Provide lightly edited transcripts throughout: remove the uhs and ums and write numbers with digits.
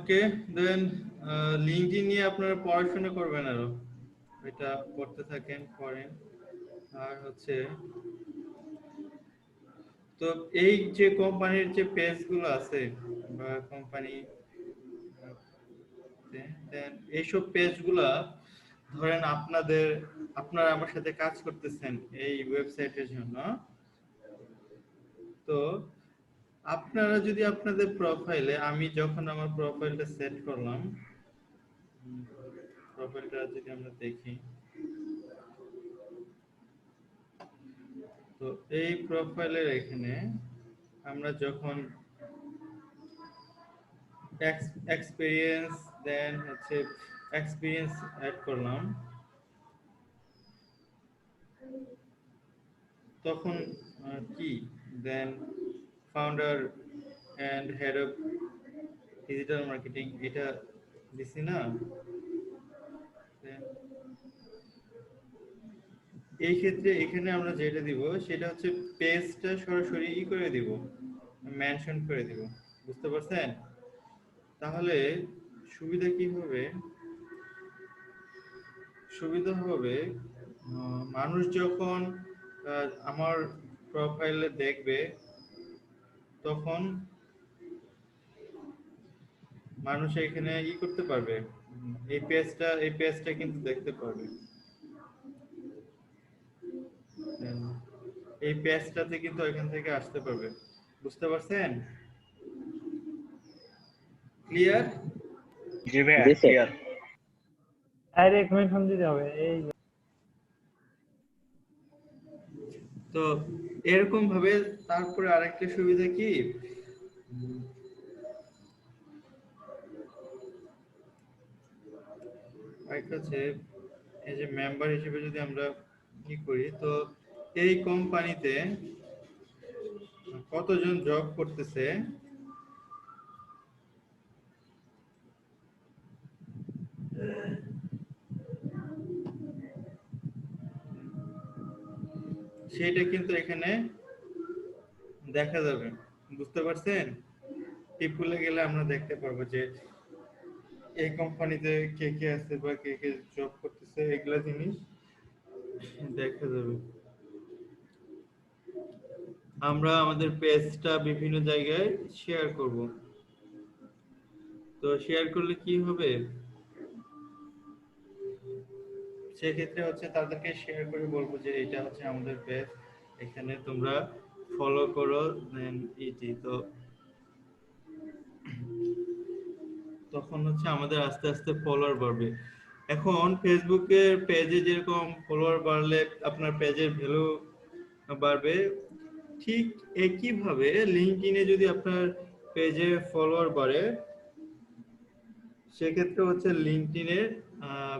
ওকে, দেন LinkedIn নিয়ে আপনারা পড়াশোনা করবেন আরো, এটা করতে থাকেন, করেন। আর হচ্ছে তো এই যে কোম্পানির যে পেজগুলো আছে বা কোম্পানি, দেন এইসব পেজগুলা ধরেন আপনারা আমার সাথে কাজ করতেছেন এই ওয়েবসাইটের জন্য। তো আপনারা যদি আপনাদের প্রোফাইলে, আমি যখন আমার প্রোফাইলটা সেট করলাম, প্রোফাইলটা যদি আমরা দেখি, তো এই প্রোফাইলের এখানে আমরা যখন এক্সপেরিয়েন্স, দেন হচ্ছে এক্সপেরিয়েন্স অ্যাড করলাম, তখন কি then founder and head of digital marketing এটা দিছি না। Then এই ক্ষেত্রে এখানে আমরা যেটা দিব সেটা হচ্ছে পেজটা সরাসরি করে দিব, মেনশন করে দিব। বুঝতে পারছেন? তাহলে সুবিধা কি হবে? সুবিধা হবে মানুষ যখন আমার প্রোফাইলে দেখবে, তখন মানুষ এখানে করতে পারবে, এই পেজটা কিন্তু দেখতে পারবে। এই পেজটাতে কিন্তু এখান থেকে আসতে পারবে। বুঝতে পারছেন? ক্লিয়ার? জি ভাইয়া, জি স্যার। ক্লিয়ার। আর এক মিনিট ফোন দিতে হবে এই। তো এরকম ভাবে তারপরে আরেকটা সুবিধা কি, আরেকটা হচ্ছে এই যে মেম্বার হিসেবে যদি আমরা করি, তো এই কোম্পানিতে কতজন জব করতেছে সেটা কিন্তু এখানে দেখা যাবে। বুঝতে পারছেন? টিপুলে গেলে আমরা দেখতে পারবো যে এই কোম্পানিতে কে কে আছে বা কে কে জব করতেছে, এগুলা জিনিস দেখা যাবে। আমরা আমাদের পেজটা বিভিন্ন জায়গায় শেয়ার করব। তো শেয়ার করলে কি হবে, সেক্ষেত্রে হচ্ছে তাদেরকে শেয়ার করে বলবো যে এটা হচ্ছে আমাদের পেজ, এখানে তোমরা ফলো করো, দেন ইটি। তো তখন হচ্ছে আমাদের আস্তে আস্তে ফলোয়ার বাড়বে। এখন ফেসবুকের পেজে যেরকম ফলোয়ার বাড়লে আপনার পেজের ভ্যালু বাড়বে, ঠিক একইভাবে লিঙ্কডইনে যদি আপনার পেজে ফলোয়ার বাড়ে, সেক্ষেত্রে হচ্ছে লিঙ্কডইনের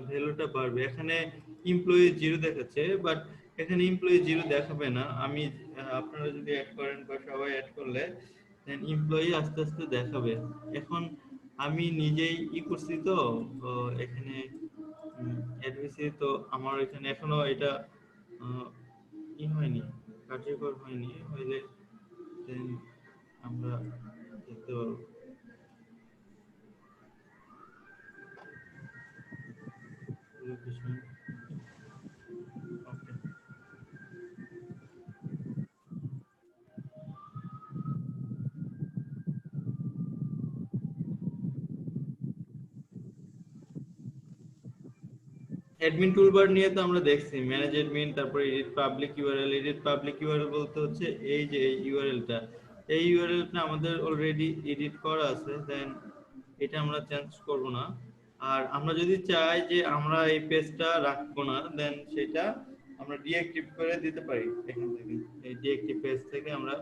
ভ্যালুটা বাড়বে। এখানে এমপ্লয়ি জিরো দেখাচ্ছে, বাট এখানে এমপ্লয়ি জিরো দেখাবে না। আমি আপনারা যদি অ্যাড করেন বা সবাই অ্যাড করলে দেন এমপ্লয়ি আস্তে আস্তে দেখাবে। এখন আমি নিজেই করছি, তো এখানে অ্যাড হয়েছি, তো আমার এখানে এখনো এটা হয়নি, কার্যকর হয়নি। হইলে দেন আমরা দেখতে পারবো। লোকেশন ওকে। অ্যাডমিন টুলবার নিয়ে তো আমরা দেখছি, ম্যানেজ অ্যাডমিন, তারপরে edit public URL. Edit public URL বলতে হচ্ছে এই যে এই ইউআরএলটা, এই ইউআরএলটা আমাদের অলরেডি এডিট করা আছে, দেন এটা আমরা চেঞ্জ করব না। আর আমরা যদি চাই যে আমরা এই পেজটা রাখবো না, দেন সেটা আমরা ডিঅ্যাক্টিভ করে দিতে পারি। এখান থেকে এই ডিঅ্যাক্টিভ পেজ থেকে আমরা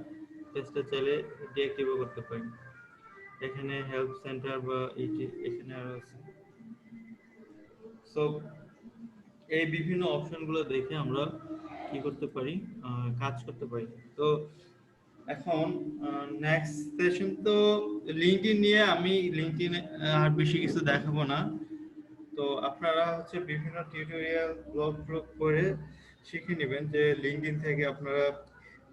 পেজটা চাইলে ডিঅ্যাক্টিভও করতে পারি। এখানে হেল্প সেন্টার বা এখানে আরো আছে। সো এই বিভিন্ন অপশনগুলো দেখে আমরা কি করতে পারি, কাজ করতে পারি। তো এখন নেক্সট সেশন তো লিঙ্কডইন নিয়ে, আমি লিঙ্কডইনে আর বেশি কিছু দেখাবো না। তো আপনারা হচ্ছে বিভিন্ন টিউটোরিয়াল ব্লগ করে শিখে নেবেন যে লিঙ্কডইন থেকে আপনারা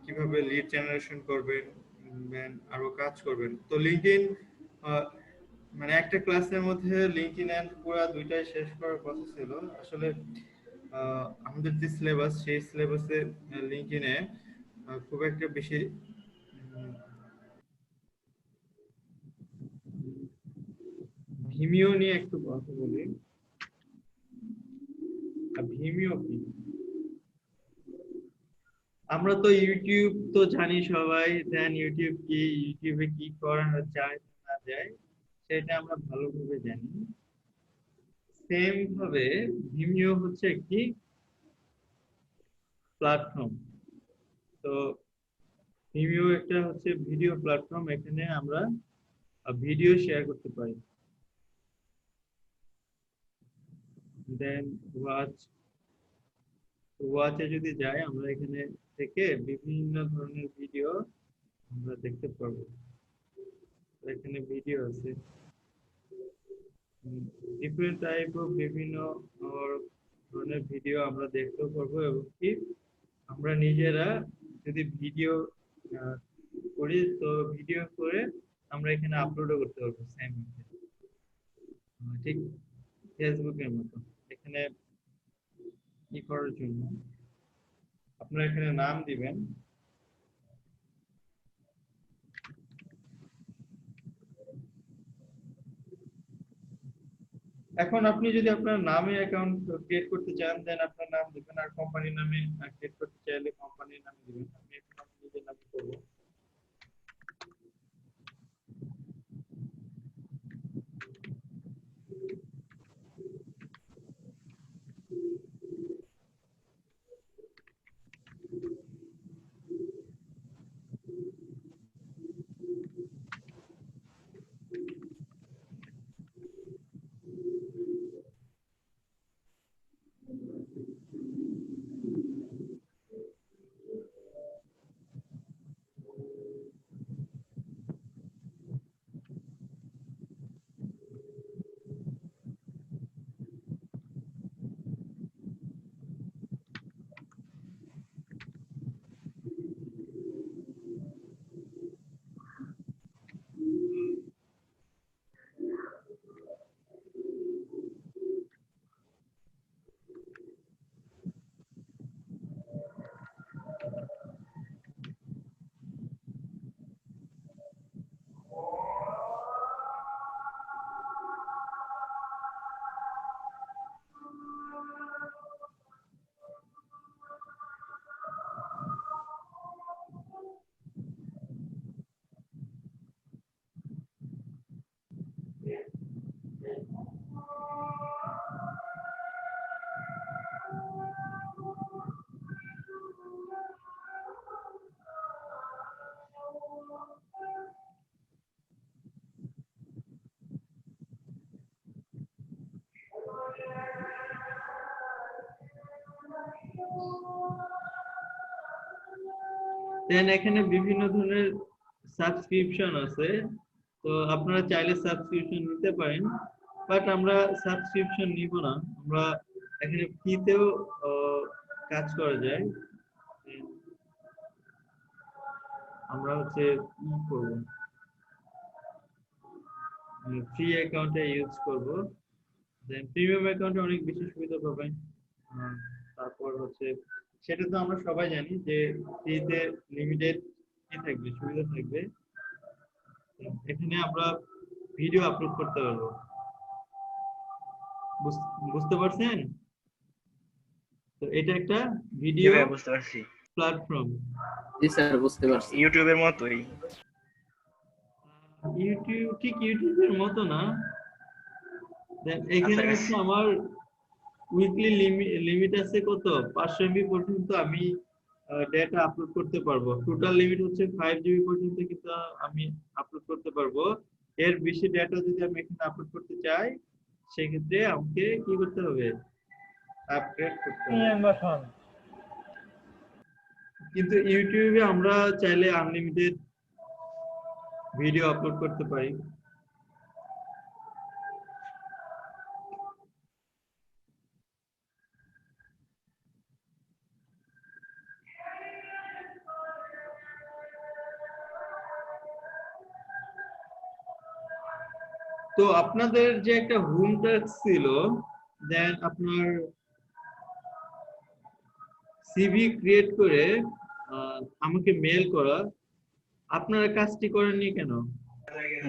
কিভাবে লিড জেনারেশন করবেন, আরো কাজ করবেন। তো লিঙ্কডইন মানে একটা ক্লাসের মধ্যে লিঙ্কডইন এন্ড পুরো দুইটাই শেষ করার কথা ছিল আসলে। আমাদের যে সিলেবাস সেই সিলেবাসে লিঙ্কডইনে খুব একটা বেশি ভিমিও নিয়ে একটু কথা বলি। ভিমিও কি? আমরা তো ইউটিউব তো জানি সবাই, দেন ইউটিউব কি, ইউটিউবে কি করা যায় না যায় সেটা আমরা ভালোভাবে জানি। সেম ভাবে ভিমিও হচ্ছে একটি প্ল্যাটফর্ম। তো ভিমিও একটা হচ্ছে ভিডিও প্ল্যাটফর্ম, এখানে আমরা ভিডিও শেয়ার করতে পারি। দেন ওয়াচ, ওয়াচে যদি যাই আমরা এখানে থেকে বিভিন্ন ধরনের ভিডিও আমরা দেখতে পারবো। এখানে ভিডিও আছে ডিফারেন্ট টাইপ অফ বিভিন্ন ধরনের ভিডিও আমরা দেখতে পারবো, এবং কি আমরা নিজেরা যদি ভিডিও করি তো ভিডিও করে আমরা এখানে আপলোডও করতে পারবো সেম ঠিক ফেসবুকের মতো। এখানে কি করার জন্য আপনারা এখানে নাম দিবেন। এখন আপনি যদি আপনার নামে অ্যাকাউন্ট ক্রিয়েট করতে চান দেন আপনার নাম দিবেন, আর কোম্পানির নামে ক্রিয়েট করতে চাইলে কোম্পানির নামে দিবেন। আমি এখন আমার নিজের নামে করবো। দেন এখানে বিভিন্ন ধরনের সাবস্ক্রিপশন আছে, তো আপনারা চাইলে সাবস্ক্রিপশন নিতে পারেন, বাট আমরা সাবস্ক্রিপশন নিব না। আমরা এখানে ফ্রিতেও কাজ করা যায়। আমরা হচ্ছে ই করব, ফ্রি অ্যাকাউন্টে ইউজ করব। দেন প্রিমিয়াম অ্যাকাউন্টে অনেক বেশি সুবিধা পাবেন। আহ, তারপর হচ্ছে সেটা তো আমরা সবাই জানি যে ফ্রিতে লিমিটেড কি থাকবে, সুবিধা থাকবে। এখানে আমরা ভিডিও আপলোড করতে পারবো। বুঝতে পারছেন? তো এটা একটা জি ভিডিও ভাই, বুঝতে পারছি। প্ল্যাটফর্ম। জি স্যার, বুঝতে পারছি। ইউটিউবের মতোই। ইউটিউব ঠিক ইউটিউবের মতো না। এখানে কাছাকাছি। হচ্ছে আমার উইকলি লিমিট আছে কত, 500 এমবি পর্যন্ত আমি ডেটা আপলোড করতে পারবো। টোটাল লিমিট হচ্ছে 5 জিবি পর্যন্ত, কিন্তু আমি আপলোড করতে পারবো। এর বেশি ডেটা যদি আমি এখানে আপলোড করতে চাই সেক্ষেত্রে আমাকে কি করতে হবে, আপগ্রেড করতে হবে। Premium version. কিন্তু ইউটিউবে আমরা চাইলে আনলিমিটেড ভিডিও আপলোড করতে পারি। তো আপনাদের যে একটা হোম টাস্ক ছিল, দেন আপনার সিভি ক্রিয়েট করে আমাকে মেল করা, আপনারা কাজটি করেননি কেন?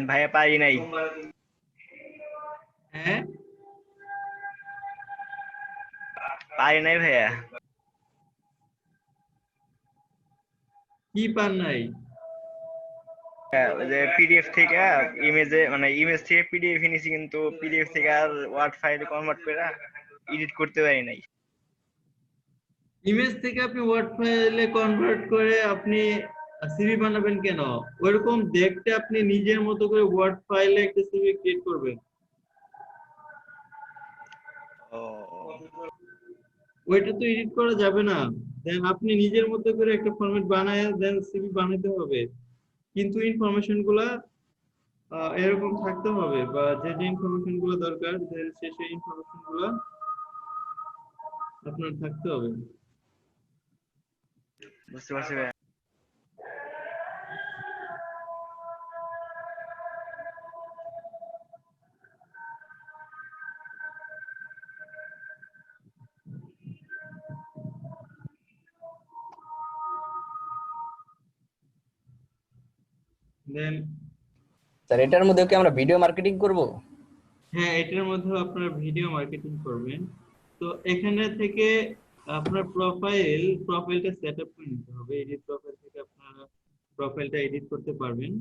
ভাইয়া পারি নাই। হ্যাঁ, পারি নাই ভাইয়া। কি পান নাই? ওই যে পিডিএফ থেকে ইমেজে মানে ইমেজ থেকে পিডিএফ এনেছি, কিন্তু পিডিএফ থেকে আর ওয়ার্ড ফাইলে কনভার্ট করে এডিট করতে পারি নাই। ইমেজ থেকে আপনি ওয়ার্ড ফাইলে কনভার্ট করে আপনি সিভি বানাবেন কেন? ওইরকম দেখতে আপনি নিজের মতো করে ওয়ার্ড ফাইলে একটা সিভি ক্রিয়েট করবেন। ও ওইটা তো এডিট করা যাবে না। দেন আপনি নিজের মতো করে একটা ফরম্যাট বানায় দেন সিভি বানাতে হবে, কিন্তু ইনফরমেশন গুলা এরকম থাকতে হবে, বা যে যে ইনফরমেশন গুলো দরকার সেই ইনফরমেশন গুলো আপনার থাকতে হবে। বুঝতে পারছি ভাইয়া। দেন স্যার এটার মধ্যে কি আমরা ভিডিও মার্কেটিং করব? হ্যাঁ, এটার মধ্যে আপনারা ভিডিও মার্কেটিং করবেন। তো এখানে থেকে আপনার প্রোফাইলটা সেট আপ করে নিতে হবে। এডিট প্রোফাইল থেকে আপনারা প্রোফাইলটা এডিট করতে পারবেন।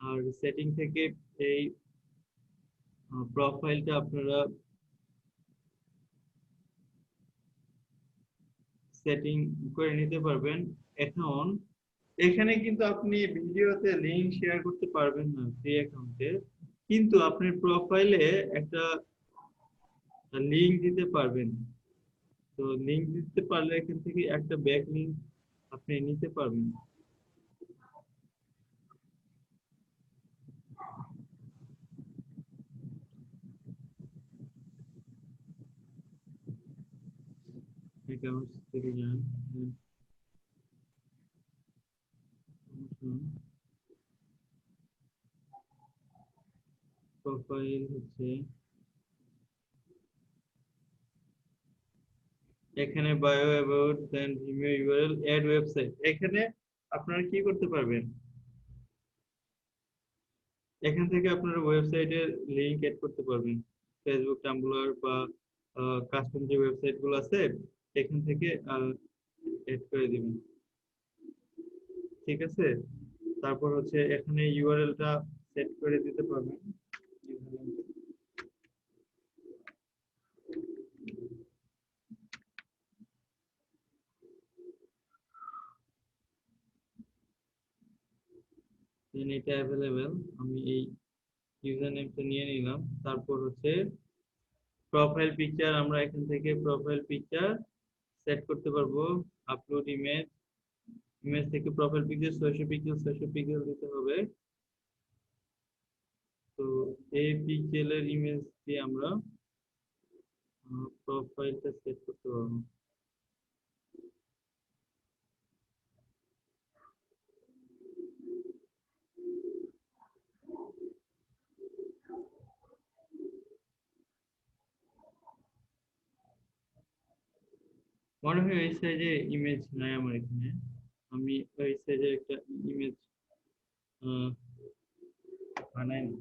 আর সেটিং থেকে এই প্রোফাইলটা আপনারা সেটিং করে নিতে পারবেন। এখন এখানে কিন্তু আপনি ভিডিওতে লিংক শেয়ার করতে পারবেন না ফ্রি অ্যাকাউন্টে, কিন্তু আপনার প্রোফাইলে একটা লিংক দিতে পারবেন। তো লিংক দিতে পারলে এখান থেকে একটা ব্যাক লিংক আপনি নিতে পারবেন। অ্যাকাউন্টস থেকে যান, প্রোফাইল হচ্ছে এখানে bio about, then Vimeo URL, add website. এখানে আপনারা কি করতে পারবেন, এখান থেকে আপনারা ওয়েবসাইটের লিংক এড করতে পারবেন। ফেসবুক, টাম্বলার বা কাস্টম যে ওয়েবসাইট গুলো আছে এখান থেকে এড করে দিবেন। ঠিক আছে, তারপর হচ্ছে এখানে ইউআরএলটা সেট করে দিতে পারবেন। দেন এটা অ্যাভেলেবেল, আমি এই ইউজার নেমটা নিয়ে নিলাম। তারপর হচ্ছে প্রোফাইল পিকচার, আমরা এখান থেকে প্রোফাইল পিকচার সেট করতে পারবো। আপলোড ইমেজ, ইমেজ থেকে প্রোফাইল পিকচার 600 পিক্সেল দিতে হবে। তো এই পিক্সেলের ইমেজ দিয়ে আমরা প্রোফাইলটা সেট করতে পারবো। মনে হয় এই সাইজে ইমেজ নাই আমার এখানে, আমি ওই সাইজে একটা ইমেজ বানাই নি।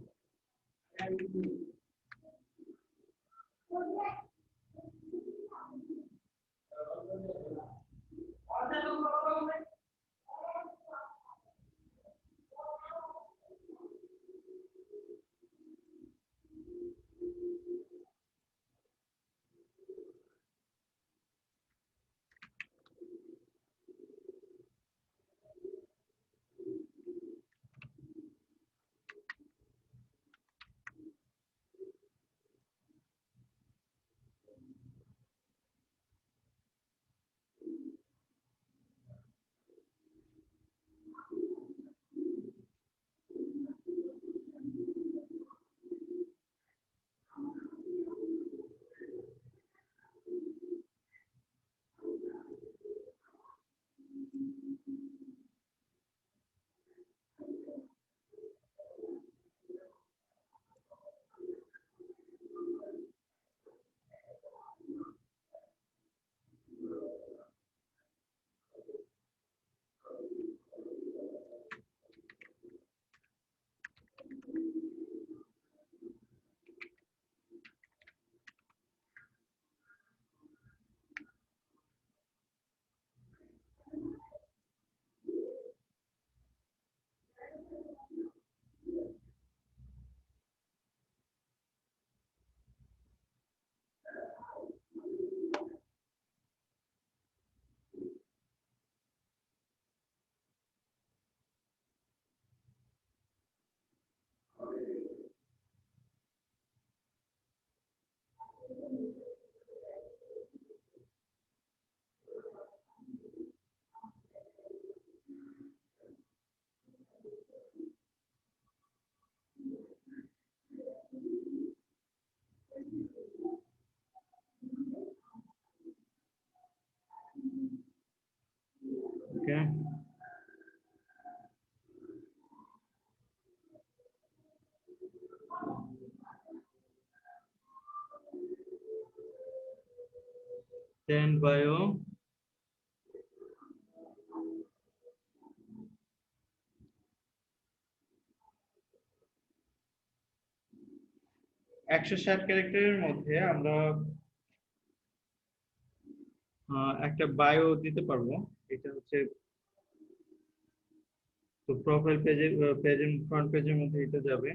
দেন বায়ো, একশো 60 ক্যারেক্টারের মধ্যে আমরা একটা বায়ো দিতে পারবো। এটা হচ্ছে তো প্রোফাইল পেজের ফ্রন্ট পেজের মধ্যে এটা যাবে।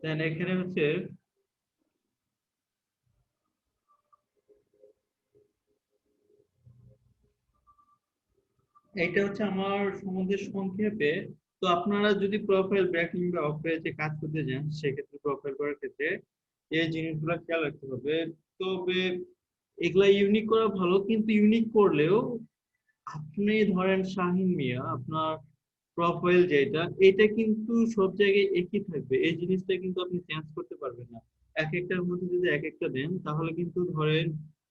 দেন এখানে হচ্ছে এইটা হচ্ছে আমার সম্বন্ধে সংক্ষেপে। তো আপনারা যদি প্রোফাইল ব্যাক কিংবা অফ পেজে কাজ করতে যান, সেক্ষেত্রে প্রোফাইল করার ক্ষেত্রে এই জিনিসগুলো খেয়াল রাখতে হবে। তবে এগুলা ইউনিক করা ভালো, কিন্তু ইউনিক করলেও আপনি ধরেন শাহিন মিয়া, আপনার প্রোফাইল যেটা, এটা কিন্তু সব জায়গায় একই থাকবে। এই জিনিসটা কিন্তু আপনি চেঞ্জ করতে পারবেন না। এক একটার মধ্যে যদি এক একটা দেন, তাহলে কিন্তু ধরেন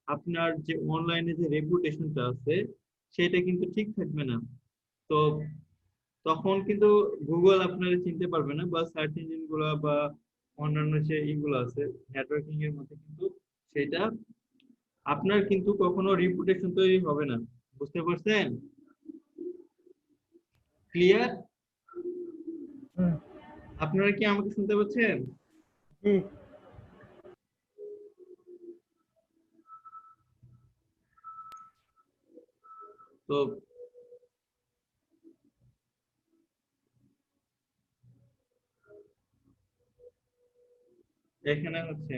আপনার যে অনলাইনে যে রেপুটেশনটা আছে, সেটা কিন্তু ঠিক থাকবে না। তো তখন কিন্তু গুগল আপনার চিনতে পারবে না, বা সার্চ ইঞ্জিন গুলা বা অন্যান্য যে ইগুলো আছে নেটওয়ার্কিং এর মধ্যে, কিন্তু সেটা আপনার কিন্তু কখনো রিপুটেশন তৈরি হবে না। বুঝতে পারছেন? ক্লিয়ার? হুম। আপনারা কি আমাকে শুনতে পাচ্ছেন? জি। তো এখানে হচ্ছে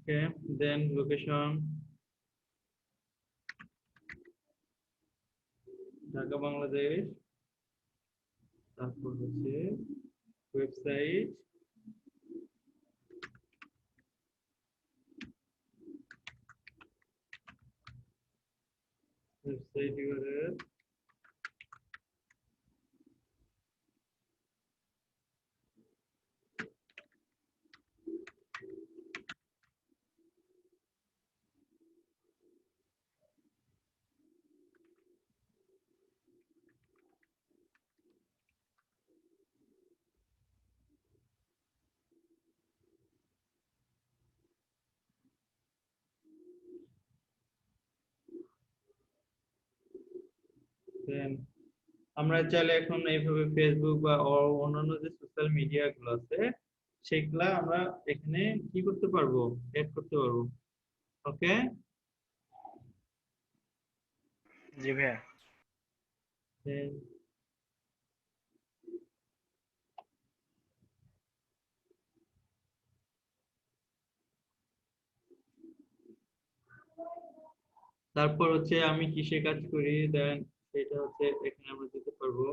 Okay, then location Dhaka Bangladesh, তারপর হচ্ছে ওয়েবসাইট, ওয়েবসাইট ইউআরএল, দেন আমরা চাইলে এখন এইভাবে ফেসবুক বা অন্যান্য যে সোশ্যাল মিডিয়া গুলো আছে সেগুলা আমরা এখানে কি করতে পারবো, এড করতে পারবো। ওকে, জি ভাইয়া। তারপর হচ্ছে আমি কিসে কাজ করি, দেন সেটা হচ্ছে এখানে আমরা দিতে পারবো।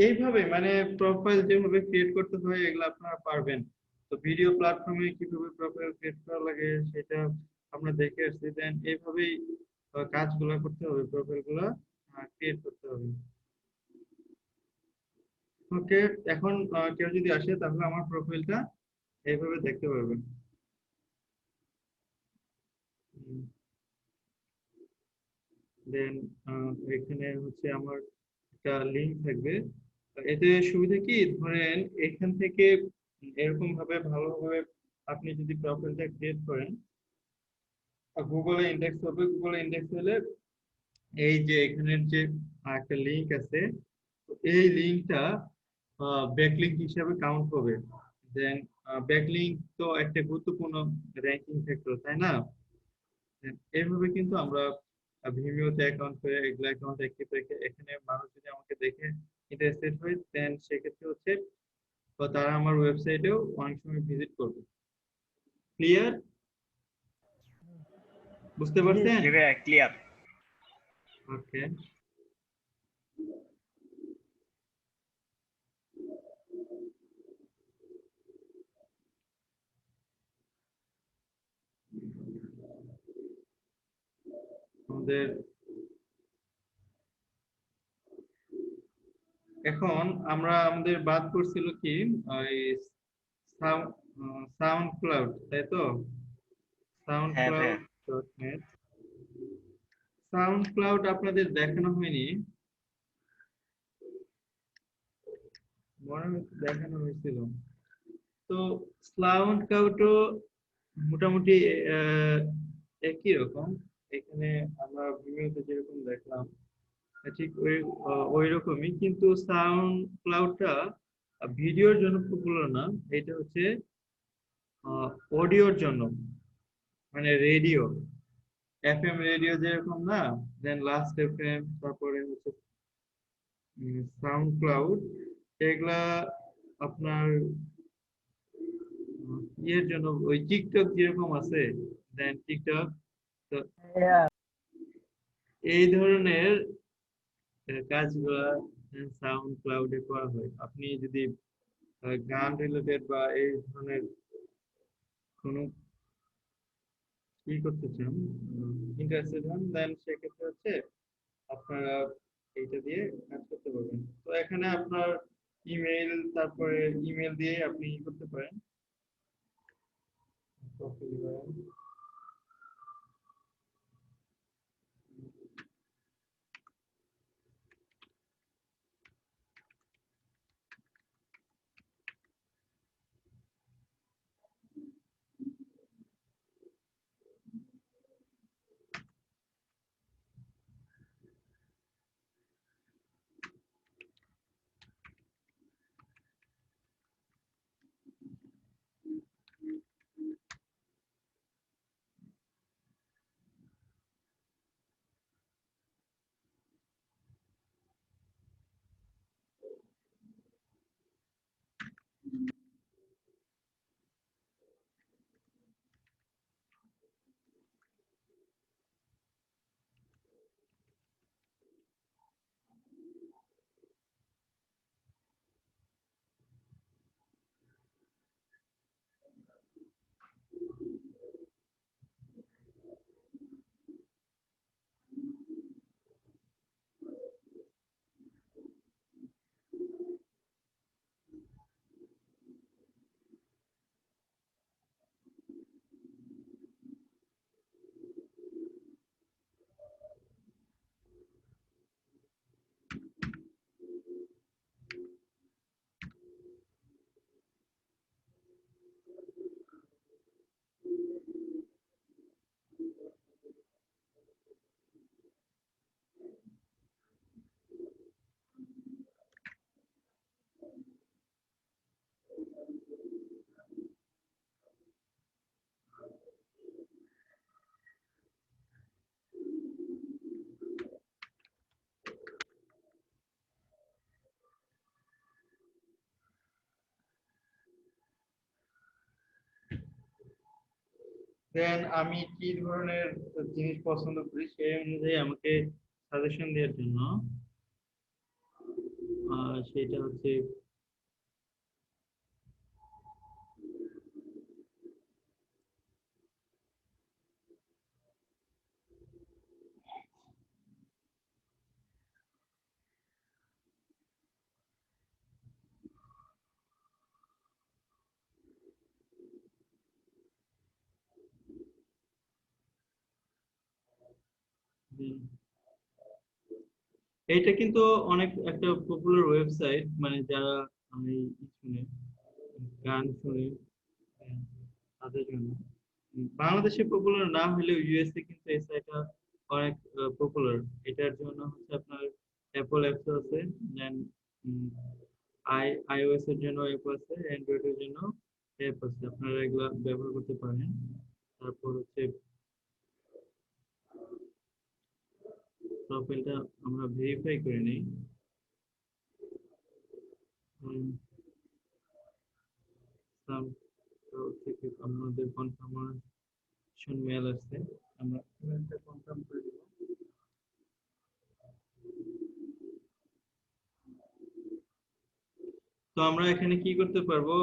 এইভাবে মানে প্রোফাইল যেভাবে ক্রিয়েট করতে হয় এগুলো আপনারা পারবেন। তো ভিডিও প্ল্যাটফর্মে কিভাবে প্রোফাইল ক্রিয়েট করা লাগে সেটা আমরা দেখে আসছি, দেন এইভাবেই কাজগুলো করতে হবে, প্রোফাইল গুলা ক্রিয়েট করতে হবে। ওকে, এখন কেউ যদি আসে তাহলে আমার প্রোফাইলটা এইভাবে দেখতে পারবেন। দেন এখানে হচ্ছে আমার একটা লিংক থাকবে। এতে সুবিধা কি, ধরেন এখান থেকে এরকম ভাবে ভালোভাবে আপনি যদি প্রোফাইলটা ক্রিয়েট করেন, গুগলে ইন্ডেক্স হবে। গুগলে ইন্ডেক্স হলে এই যে এখানের যে একটা লিংক আছে, তো এই লিংকটা ব্যাকলিংক হিসাবে কাউন্ট হবে। দেন ব্যাকলিংক তো একটা গুরুত্বপূর্ণ র্যাঙ্কিং ফ্যাক্টর, তাই না? এইভাবে কিন্তু আমরা ভিমিওতে অ্যাকাউন্ট করে এগুলো অ্যাকাউন্ট অ্যাক্টিভ রেখে এখানে মানুষ যদি আমাকে দেখে ইন্টারেস্টেড হয়, দেন সেক্ষেত্রে হচ্ছে বা তারা আমার ওয়েবসাইটেও অনেক সময় ভিজিট করবে। ক্লিয়ার? বুঝতে পারছেন? জি ভাইয়া, ক্লিয়ার। ওকে, আমাদের এখন আমরা আমাদের বাদ করছিল কি, ওই সাউন্ড ক্লাউড, তাই তো? সাউন্ড হ্যাঁ ভাইয়া। Cloud dot net. Sound cloud আপনাদের দেখানো হয়নি, মনে হয় দেখানো হয়েছিল। তো সাউন্ড ক্লাউডও মোটামুটি একই রকম। এখানে আমরা ভিডিওতে যেরকম দেখলাম ঠিক ওই রকমই, কিন্তু সাউন্ড ক্লাউডটা ভিডিওর জন্য পপুলার না, এটা হচ্ছে অডিওর জন্য, মানে রেডিও, এফএম রেডিও যেরকম না, দেন লাস্ট এফএম, তারপরে হচ্ছে সাউন্ড ক্লাউড, এগুলা আপনার ইয়ের জন্য, ওই টিকটক যেরকম আছে, দেন টিকটক, তো এই ধরনের কাজগুলা সাউন্ড ক্লাউডে করা হয়। আপনি যদি গান রিলেটেড বা এই ধরনের কোনো কি করতে চান, ইন্টারেস্টেড হন, দেন সেক্ষেত্রে হচ্ছে আপনারা এইটা দিয়ে কাজ করতে পারবেন। তো এখানে আপনার ইমেল, তারপরে ইমেল দিয়ে আপনি ই করতে পারেন। দেন আমি কি ধরনের জিনিস পছন্দ করি সেই অনুযায়ী আমাকে সাজেশন দেওয়ার জন্য সেটা হচ্ছে এইটা কিন্তু অনেক একটা পপুলার ওয়েবসাইট, মানে যারা আমি শুনে গান শুনে তাদের জন্য। বাংলাদেশে পপুলার না হলেও ইউএসএ কিন্তু এই সাইটটা অনেক পপুলার। এটার জন্য হচ্ছে আপনার অ্যাপল অ্যাপস আছে, দেন আইওএস এর জন্য অ্যাপ আছে, অ্যান্ড্রয়েড এর জন্য অ্যাপ আছে, আপনারা এগুলা ব্যবহার করতে পারেন। তারপর হচ্ছে প্রোফাইলটা আমরা ভেরিফাই করে নিই। থেকে আমাদের কনফার্মেশন মেল আসছে, আমরা ইমেলটা কনফার্ম করে দিব। তো আমরা এখানে কি করতে পারবো,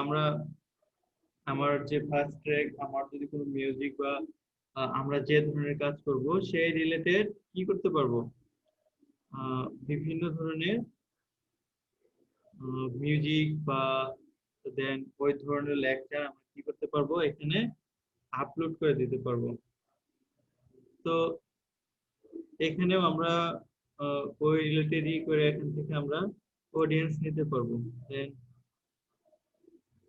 আমরা আমার যে ফার্স্ট ট্র্যাক, আমার যদি কোনো মিউজিক বা আমরা যে ধরনের কাজ করব সেই রিলেটেড কি করতে পারবো, বিভিন্ন ধরনের মিউজিক বা দেন ওই ধরনের লেকচার আমরা কি করতে পারবো এখানে আপলোড করে দিতে পারবো। তো এখানেও আমরা ওই রিলেটেড করে এখান থেকে আমরা অডিয়েন্স নিতে পারবো। দেন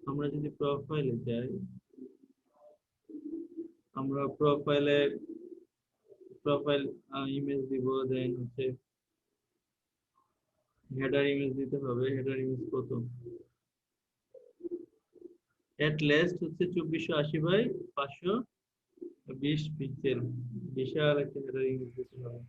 আমরা যদি প্রোফাইলে যাই, আমরা প্রোফাইল ইমেজ দিব, দেন হচ্ছে হেডার ইমেজ দিতে হবে। হেডার ইমেজ কত, এট লেস্ট হচ্ছে 2480 বাই 520 পিক্সেল, বিশাল একটা হেডার ইমেজ দিতে হবে।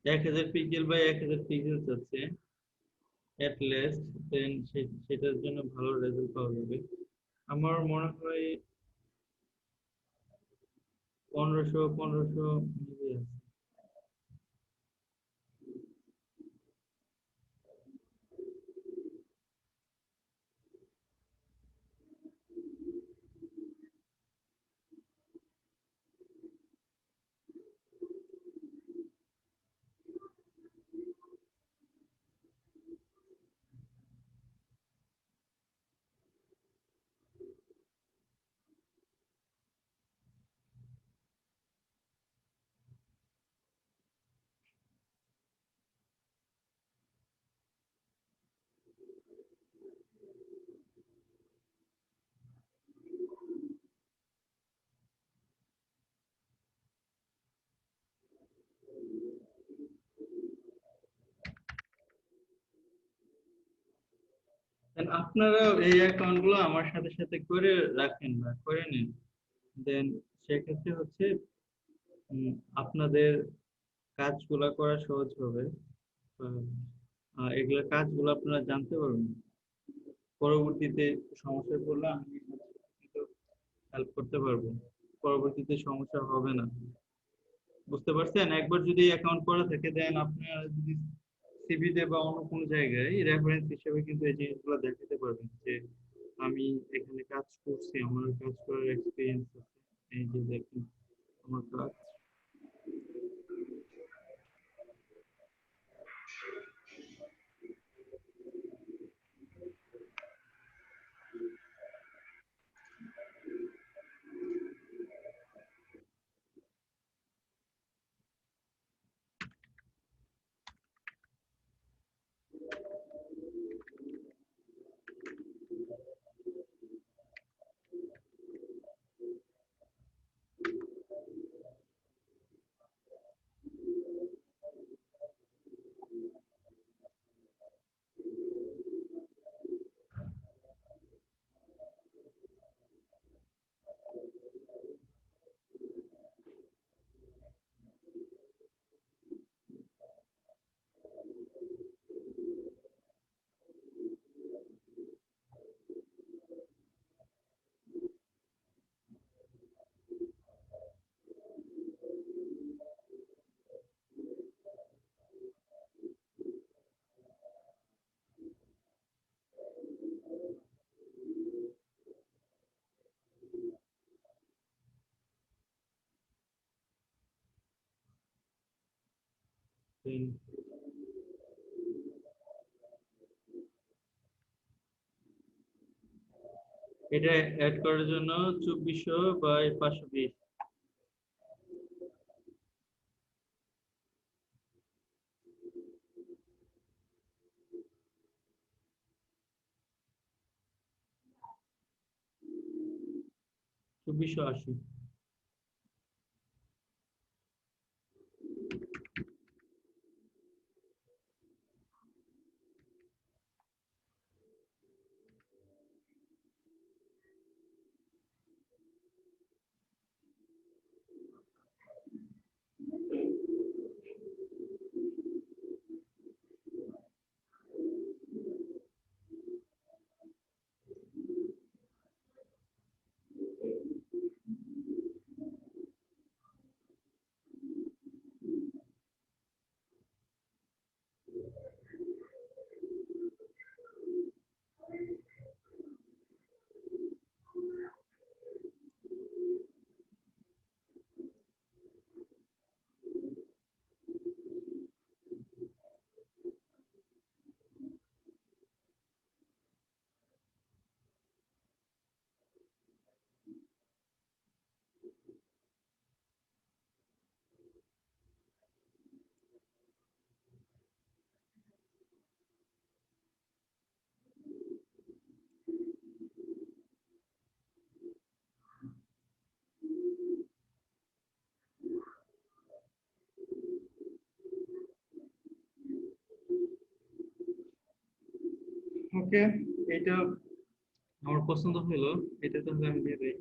এক 1000 পিক্সেল বাই 1000 পিক্সেল চাচ্ছে এট লেস্ট, দেন সেটার জন্য ভালো রেজাল্ট পাওয়া যাবে। আমার মনে হয় 1500 মিলি আছে। দেন আপনারা এই অ্যাকাউন্ট গুলো আমার সাথে সাথে করে রাখেন বা করে নিন। দেন সেক্ষেত্রে হচ্ছে আপনাদের কাজগুলা করা সহজ হবে। এগুলা কাজগুলো আপনারা জানতে পারবেন, পরবর্তীতে সমস্যায় পড়লে আমি কিন্তু হেল্প করতে পারবো, পরবর্তীতে সমস্যা হবে না। বুঝতে পারছেন? একবার যদি অ্যাকাউন্ট করা থাকে, দেন আপনারা যদি সিভিতে বা অন্য কোনো জায়গায় রেফারেন্স হিসেবে কিন্তু এই জিনিসগুলো দেখাতে পারবেন যে আমি এখানে কাজ করছি, আমার কাজ করার এক্সপিরিয়েন্স আছে, এই যে দেখুন আমার কাজ। Print. এটা অ্যাড করার জন্য 2400 বাই 520। চব্বিশশো আশি। ওকে, এটা আমার পছন্দ হলো, এটা তাহলে আমি দিয়ে দেই।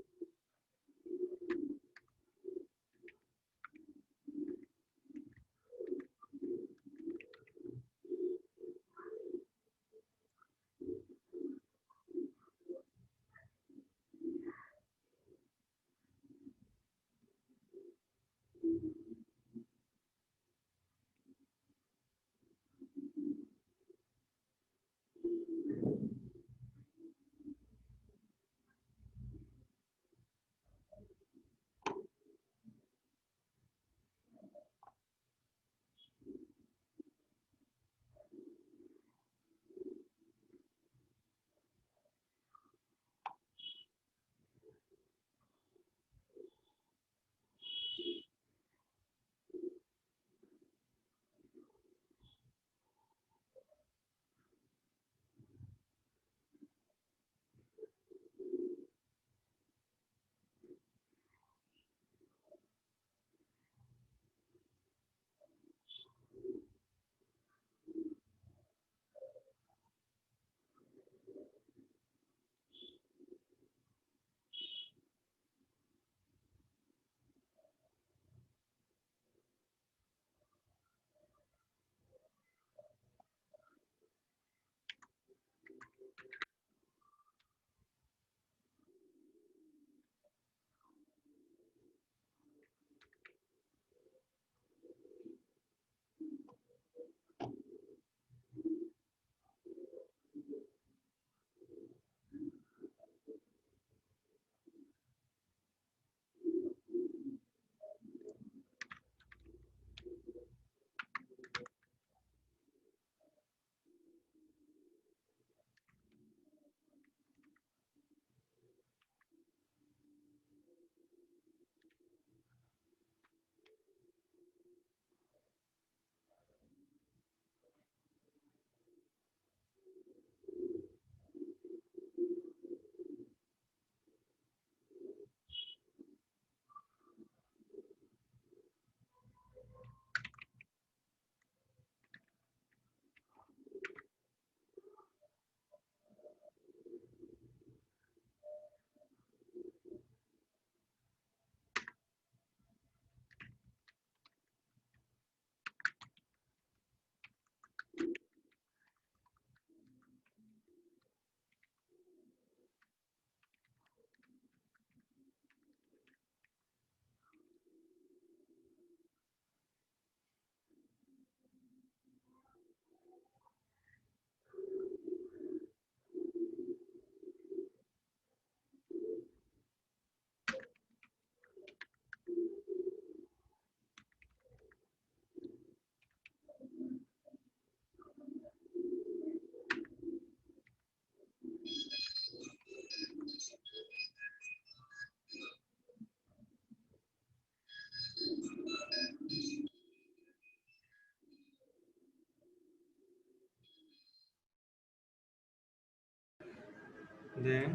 দেন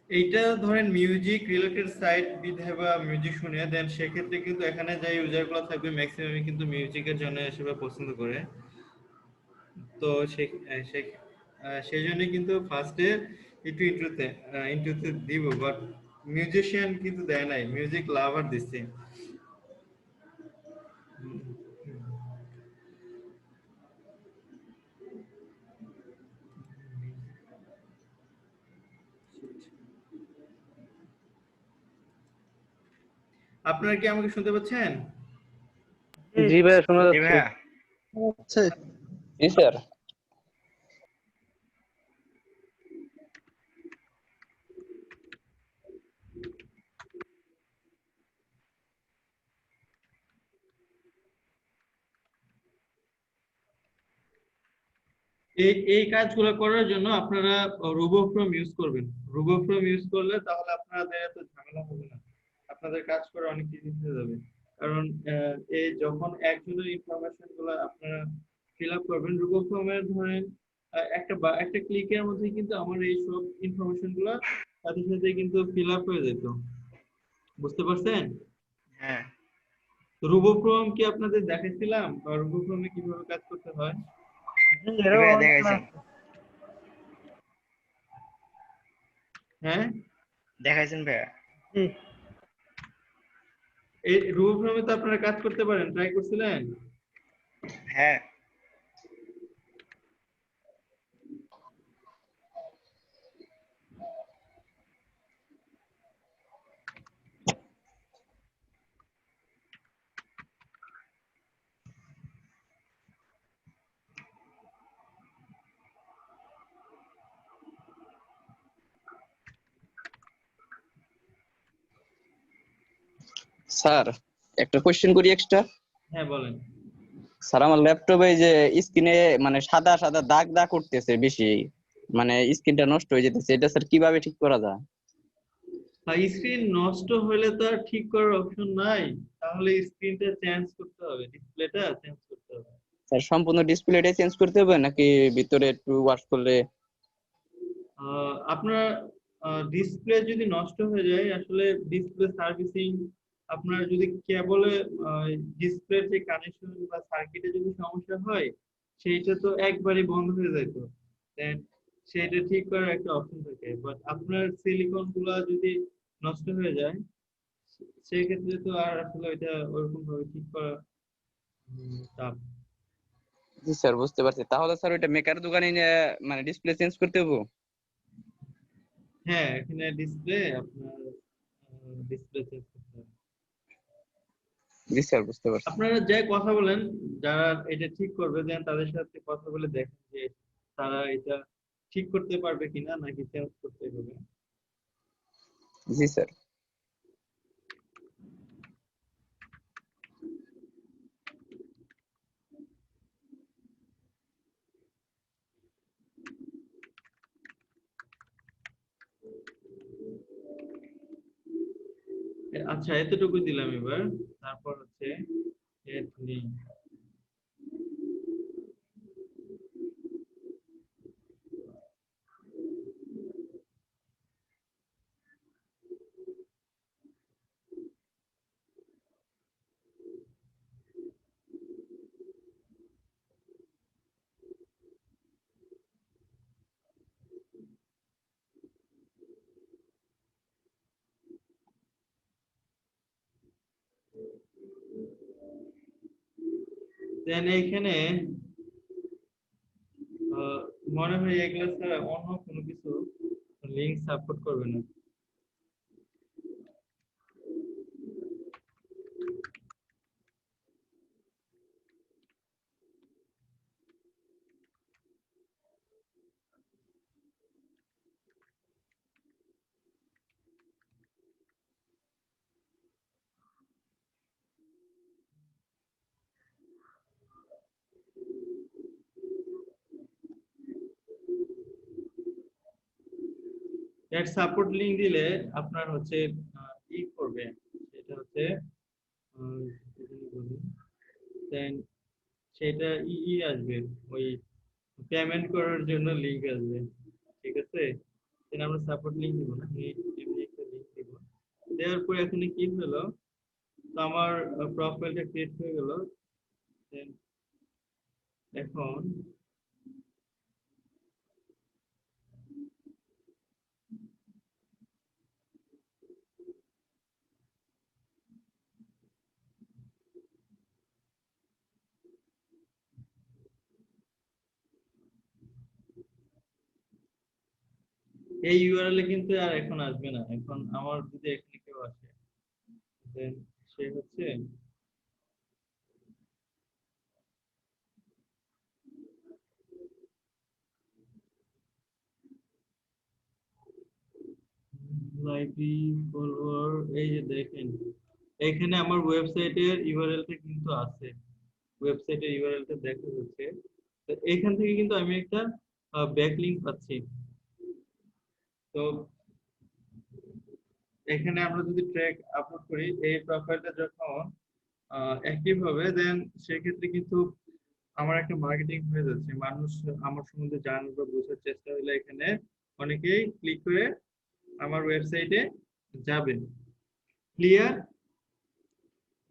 এইটা ধরেন মিউজিক রিলেটেড সাইট বিধেবা মিউজিক শুনে দেন সেক্ষেত্রে কিন্তু এখানে যে ইউজারগুলো থাকবে ম্যাক্সিমামই কিন্তু মিউজিকের জন্য হিসেবে পছন্দ করে। তো সেই জন্য কিন্তু ফার্স্টে একটু ইন্ট্রোতে দিব, বাট মিউজিশিয়ান কিন্তু দেয় নাই, মিউজিক লাভার দিচ্ছে। আপনারা কি আমাকে শুনতে পাচ্ছেন? জি ভাইয়া শোনা জি যাচ্ছে। ভাইয়া আচ্ছা জি স্যার। এই কাজগুলো করার জন্য আপনারা রুবোফ্রম ইউজ করবেন। রুবোফ্রম ইউজ করলে তাহলে আপনাদের এত ঝামেলা হবে না, আপনাদের কাজ করা অনেক ইজি হয়ে যাবে। কারণ এই যখন একজনের ইনফরমেশন গুলো আপনারা ফিল আপ করবেন রুবোফ্রমের, ধরেন একটা ক্লিকের মধ্যে কিন্তু আমার এই সব ইনফরমেশন গুলো সাথে সাথে কিন্তু ফিল আপ হয়ে যেত। বুঝতে পারছেন? হ্যাঁ রুবোফ্রম কি আপনাদের দেখাইছিলাম বা রুবোফ্রমে কিভাবে কাজ করতে হয়? জি জি এরও ভাইয়া অনেক দেখাইছেন হ্যাঁ, দেখাইছেন ভাইয়া। জি এই রুবোফ্রমে তো আপনারা কাজ করতে পারেন, ট্রাই করছিলেন? হ্যাঁ স্যার একটা কোশ্চেন করি এক্সট্রা। হ্যাঁ বলেন। স্যার আমার ল্যাপটপে যে স্ক্রিনে মানে সাদা সাদা দাগ দাগ করতেছে বেশি, মানে স্ক্রিনটা নষ্ট হয়ে যেতেছে, এটা স্যার কিভাবে ঠিক করা যায়? স্ক্রিন নষ্ট হলে তো আর ঠিক করার অপশন নাই, তাহলে স্ক্রিনটা চেঞ্জ করতে হবে, ডিসপ্লেটা চেঞ্জ করতে হবে। স্যার সম্পূর্ণ ডিসপ্লেটা চেঞ্জ করতে হবে নাকি ভিতরে একটু ওয়াশ করলে? আপনার ডিসপ্লে যদি নষ্ট হয়ে যায়, আসলে ডিসপ্লে সার্ভিসিং, আপনার যদি কেবলে ডিসপ্লের যে কানেকশন বা সার্কিটে যদি সমস্যা হয়, সেইটা তো একবারই বন্ধ হয়ে যেত, দেন সেইটা ঠিক করার একটা অপশন থাকে। বাট আপনার সিলিকন গুলা যদি নষ্ট হয়ে যায়, সেই ক্ষেত্রে তো আর আসলে ওইটা ওরকম ভাবে ঠিক করা টাফ। জি স্যার বুঝতে পারছি। তাহলে স্যার ওইটা মেকার দোকানে নিয়ে মানে ডিসপ্লে চেঞ্জ করতে হবে? হ্যাঁ, এখানে ডিসপ্লে আপনার ডিসপ্লে চেঞ্জ করতে হবে। জি স্যার বুঝতে পারছি। আপনারা যে কথা বলেন, যারা এটা ঠিক করবে দেন তাদের সাথে কথা বলে দেখেন যে তারা এটা ঠিক করতে পারবে কিনা নাকি চেঞ্জ করতে হবে। জি স্যার। আচ্ছা, এতটুকু দিলাম, এবার তারপর হচ্ছে এথনিক। দেন এইখানে মনে হয় এগুলো ছাড়া অন্য কোনো কিছু লিঙ্ক সাপোর্ট করবে না। এর সাপোর্ট লিংক দিলে আপনার হচ্ছে ই করবে, সেটা হচ্ছে দেন সেটা আসবে, ওই পেমেন্ট করার জন্য লিংক আসবে, ঠিক আছে। দেন আমরা সাপোর্ট লিংক দিব না, এমনি একটা লিংক দিব। দেওয়ার পরে এখানে কি হলো, তো আমার প্রোফাইলটা ক্রিয়েট হয়ে গেল। দেন এখন এই ইউআরএল এ কিন্তু আর এখন আসবে না। এখন আমার যদি এখানে কেউ আসে, দেন সে হচ্ছে লাইব্রেরি ফলোয়ার, এই যে দেখেন এখানে আমার ওয়েবসাইটের ইউআরএলটা কিন্তু আছে, ওয়েবসাইটের ইউআরএলটা দেখা যাচ্ছে। তো এখান থেকে কিন্তু আমি একটা ব্যাকলিংক পাচ্ছি। তো এখানে আমরা যদি ট্র্যাক আপলোড করি, এই প্রোফাইলটা যখন অ্যাক্টিভ হবে, দেন সেক্ষেত্রে কিন্তু আমার একটা মার্কেটিং হয়ে যাচ্ছে। মানুষ আমার সম্বন্ধে জানার বা বোঝার চেষ্টা হলে এখানে অনেকেই ক্লিক করে আমার ওয়েবসাইটে যাবে। ক্লিয়ার?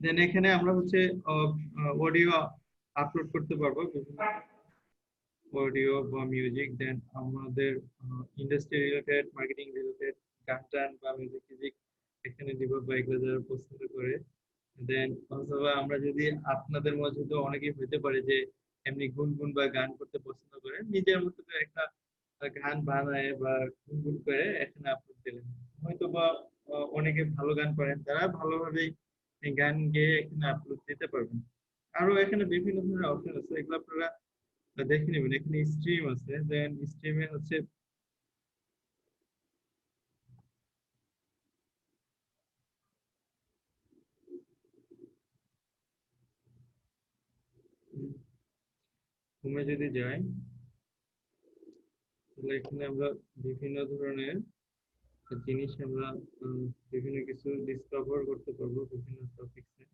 দেন এখানে আমরা হচ্ছে অডিও আপলোড করতে পারবো, অডিও বা মিউজিক। দেন আমাদের ইন্ডাস্ট্রি রিলেটেড, মার্কেটিং রিলেটেড গান টান বা মিউজিক ফিজিক এখানে দিব, বা এগুলো যারা পছন্দ করে। দেন অথবা আমরা যদি, আপনাদের মধ্যে তো অনেকেই হতে পারে যে এমনি গুনগুন বা গান করতে পছন্দ করে, নিজের মতো করে একটা গান বানায় বা গুনগুন করে এখানে আপলোড দিলেন। হয়তো বা অনেকে ভালো গান করেন, তারা ভালোভাবেই এই গান গেয়ে এখানে আপলোড দিতে পারবেন। আরো এখানে বিভিন্ন ধরনের অপশন আছে, এগুলো আপনারা দেখে নেবেন। এখানে স্ট্রিম আছে, দেন স্ট্রিমে হচ্ছে হোমে যদি যাই, তাহলে এখানে আমরা বিভিন্ন ধরনের জিনিস আমরা বিভিন্ন কিছু ডিসকভার করতে পারবো, বিভিন্ন টপিকসে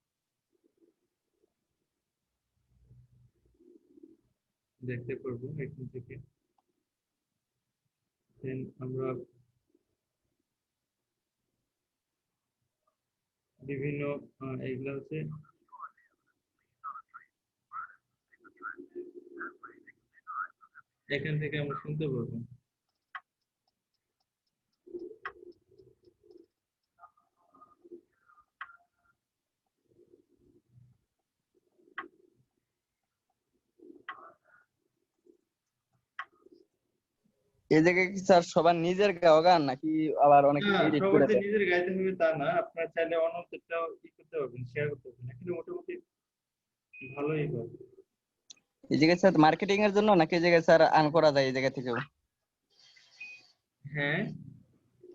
দেখতে পারবো এখান থেকে। দেন আমরা বিভিন্ন এগুলা হচ্ছে এখান থেকে আমরা শুনতে পারবো। এই জায়গায় কি স্যার সবার নিজের গাওয়া গান নাকি আবার অনেক না, কিছু এডিট সবার করে যে দেয়? নিজের গাইতে হবে তা না, আপনার চাইলে অন্যদেরটাও ই করতে পারবেন, শেয়ার করতে পারবেন, এখানে মোটামুটি ভালোই হবে। এই জায়গায় স্যার মার্কেটিং এর জন্য নাকি এই জায়গায় স্যার আর্ন করা যায় এই জায়গা থেকেও? হ্যাঁ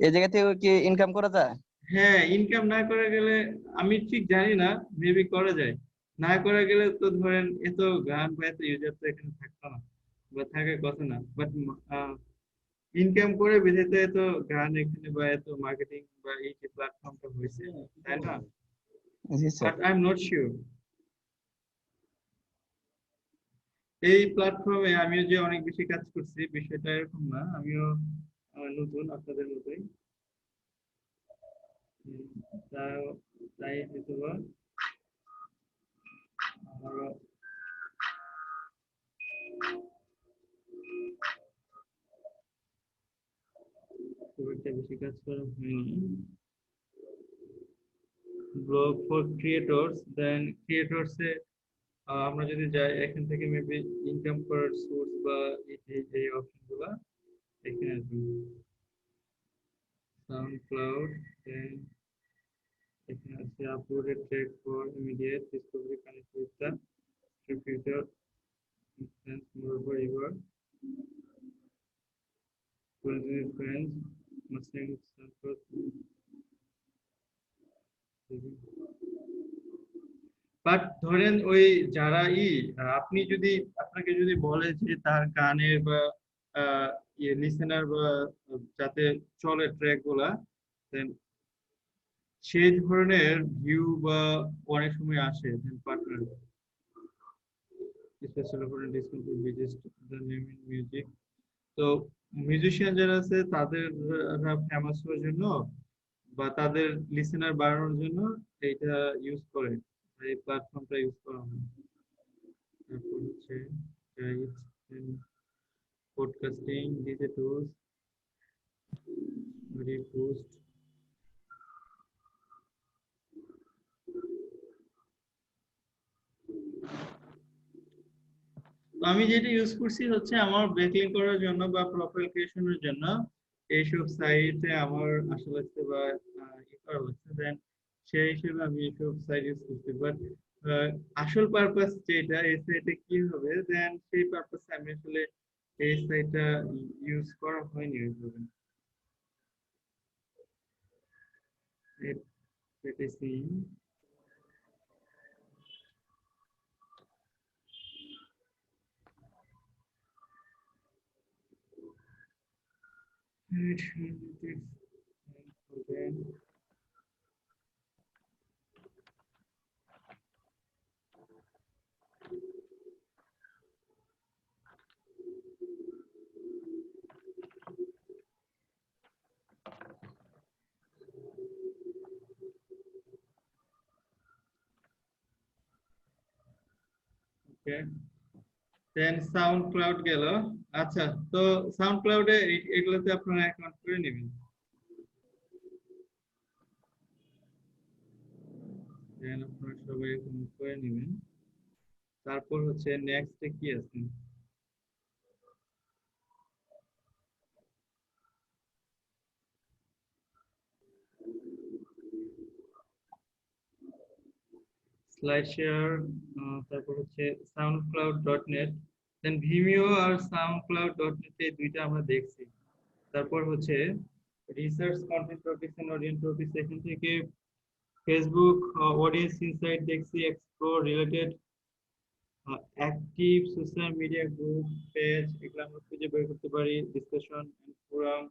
এই জায়গা থেকেও কি ইনকাম করা যায়? হ্যাঁ, ইনকাম না করা গেলে আমি ঠিক জানি না, মেবি করা যায়। না করা গেলে তো ধরেন এত গান বা এত ইউজার তো এখানে থাকতো না, বা থাকার কথা না। বাট ইনকাম করে বিধেতে এত গান এখানে বা এত মার্কেটিং বা এই যে প্ল্যাটফর্মটা হয়েছে, তাই না? জি sir. But I am not sure. এই প্ল্যাটফর্মে আমিও যে অনেক বেশি কাজ করছি বিষয়টা এরকম না, আমিও নতুন আপনাদের মতোই। উম, তাই তাই হয়তো বা আমারও খুব একটা বেশি কাজ করা হয়নি। ব্লগ ফর ক্রিয়েটরস, দেন ক্রিয়েটরসে আমরা যদি যাই এখান থেকে মেবি ইনকাম করার সোর্স বা এই অপশনগুলো এখানে আসবে সাউন্ডক্লাউড দেন এখানে আছে uploaded track for immediate Discovery connect with the distributor instance moreover your friends mustang sample but ধরেন ওই যারা আপনি যদি আপনাকে যদি বলে যে তার গানের বা লিসেনার বা যাতে চলে ট্র্যাক গুলা দেন সেই ধরনের ভিউ বা অনেক সময় আসে then partner specially for discount biggest the name in music. তো মিউজিশিয়ান যারা আছে তাদের ফেমাস হওয়ার জন্য বা তাদের লিসেনার বাড়ানোর জন্য এইটা ইউজ করে, এই প্ল্যাটফর্মটা ইউজ করা হয়। তারপর হচ্ছে পডকাস্টিং, ডিজে টুলস, রিপোস্ট। আমি যেটা ইউজ করছি হচ্ছে আমার ব্যাকলিং করার জন্য বা প্রোফাইল ক্রিয়েশনের জন্য এইসব সাইটে আমার আসলে লাগছে বা করা লাগছে, দেন সেই হিসেবে আমি এইসব সাইট ইউজ করছি। বাট আসল পারপাস যেটা এই সাইটে কি হবে দেন সেই পারপাসে আমি আসলে এই সাইটটা ইউজ করা হয়নি ওইভাবে। পেতেছি ওকে দেন সাউন্ড ক্লাউড গেল। আচ্ছা, তো সাউন্ড ক্লাউডে এগুলোতে আপনারা অ্যাকাউন্ট করে নেবেন। দেন আপনারা সবাই অ্যাকাউন্ট করে নেবেন। তারপর হচ্ছে নেক্সটে কি আছে, স্লাইড শেয়ার, তারপর হচ্ছে soundcloud.net, দেন ভিমিও আর soundcloud.net এই দুইটা আমরা দেখছি। তারপর হচ্ছে research content topics and audience topics, এখান থেকে ফেসবুক অডিয়েন্স ইনসাইট দেখছি, explore related active social media group page, এগুলো আমরা খুঁজে বের করতে পারি, ডিসকাশন এন্ড ফোরাম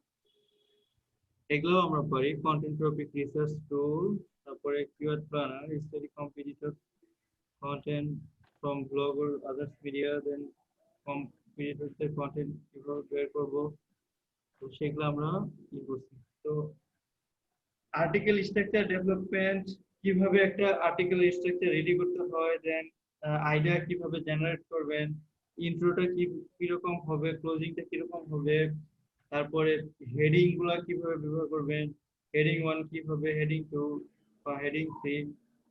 এগুলো আমরা পারি, কন্টেন্ট টপিক রিসার্চ টুল, তারপরে keyword planner, study competitor content from blog or other media, then competitor content কিভাবে বের করব, তো সেগুলো আমরা কি করছি। তো আর্টিকেল স্ট্রাকচার ডেভেলপমেন্ট, কিভাবে একটা আর্টিকেল স্ট্রাকচার রেডি করতে হয়, দেন আইডিয়া কিভাবে জেনারেট করবেন, ইন্ট্রোটা কিরকম হবে, ক্লোজিংটা কিরকম হবে, তারপরে হেডিং গুলা কিভাবে ব্যবহার করবেন, হেডিং 1 কিভাবে, হেডিং 2 বা হেডিং 3,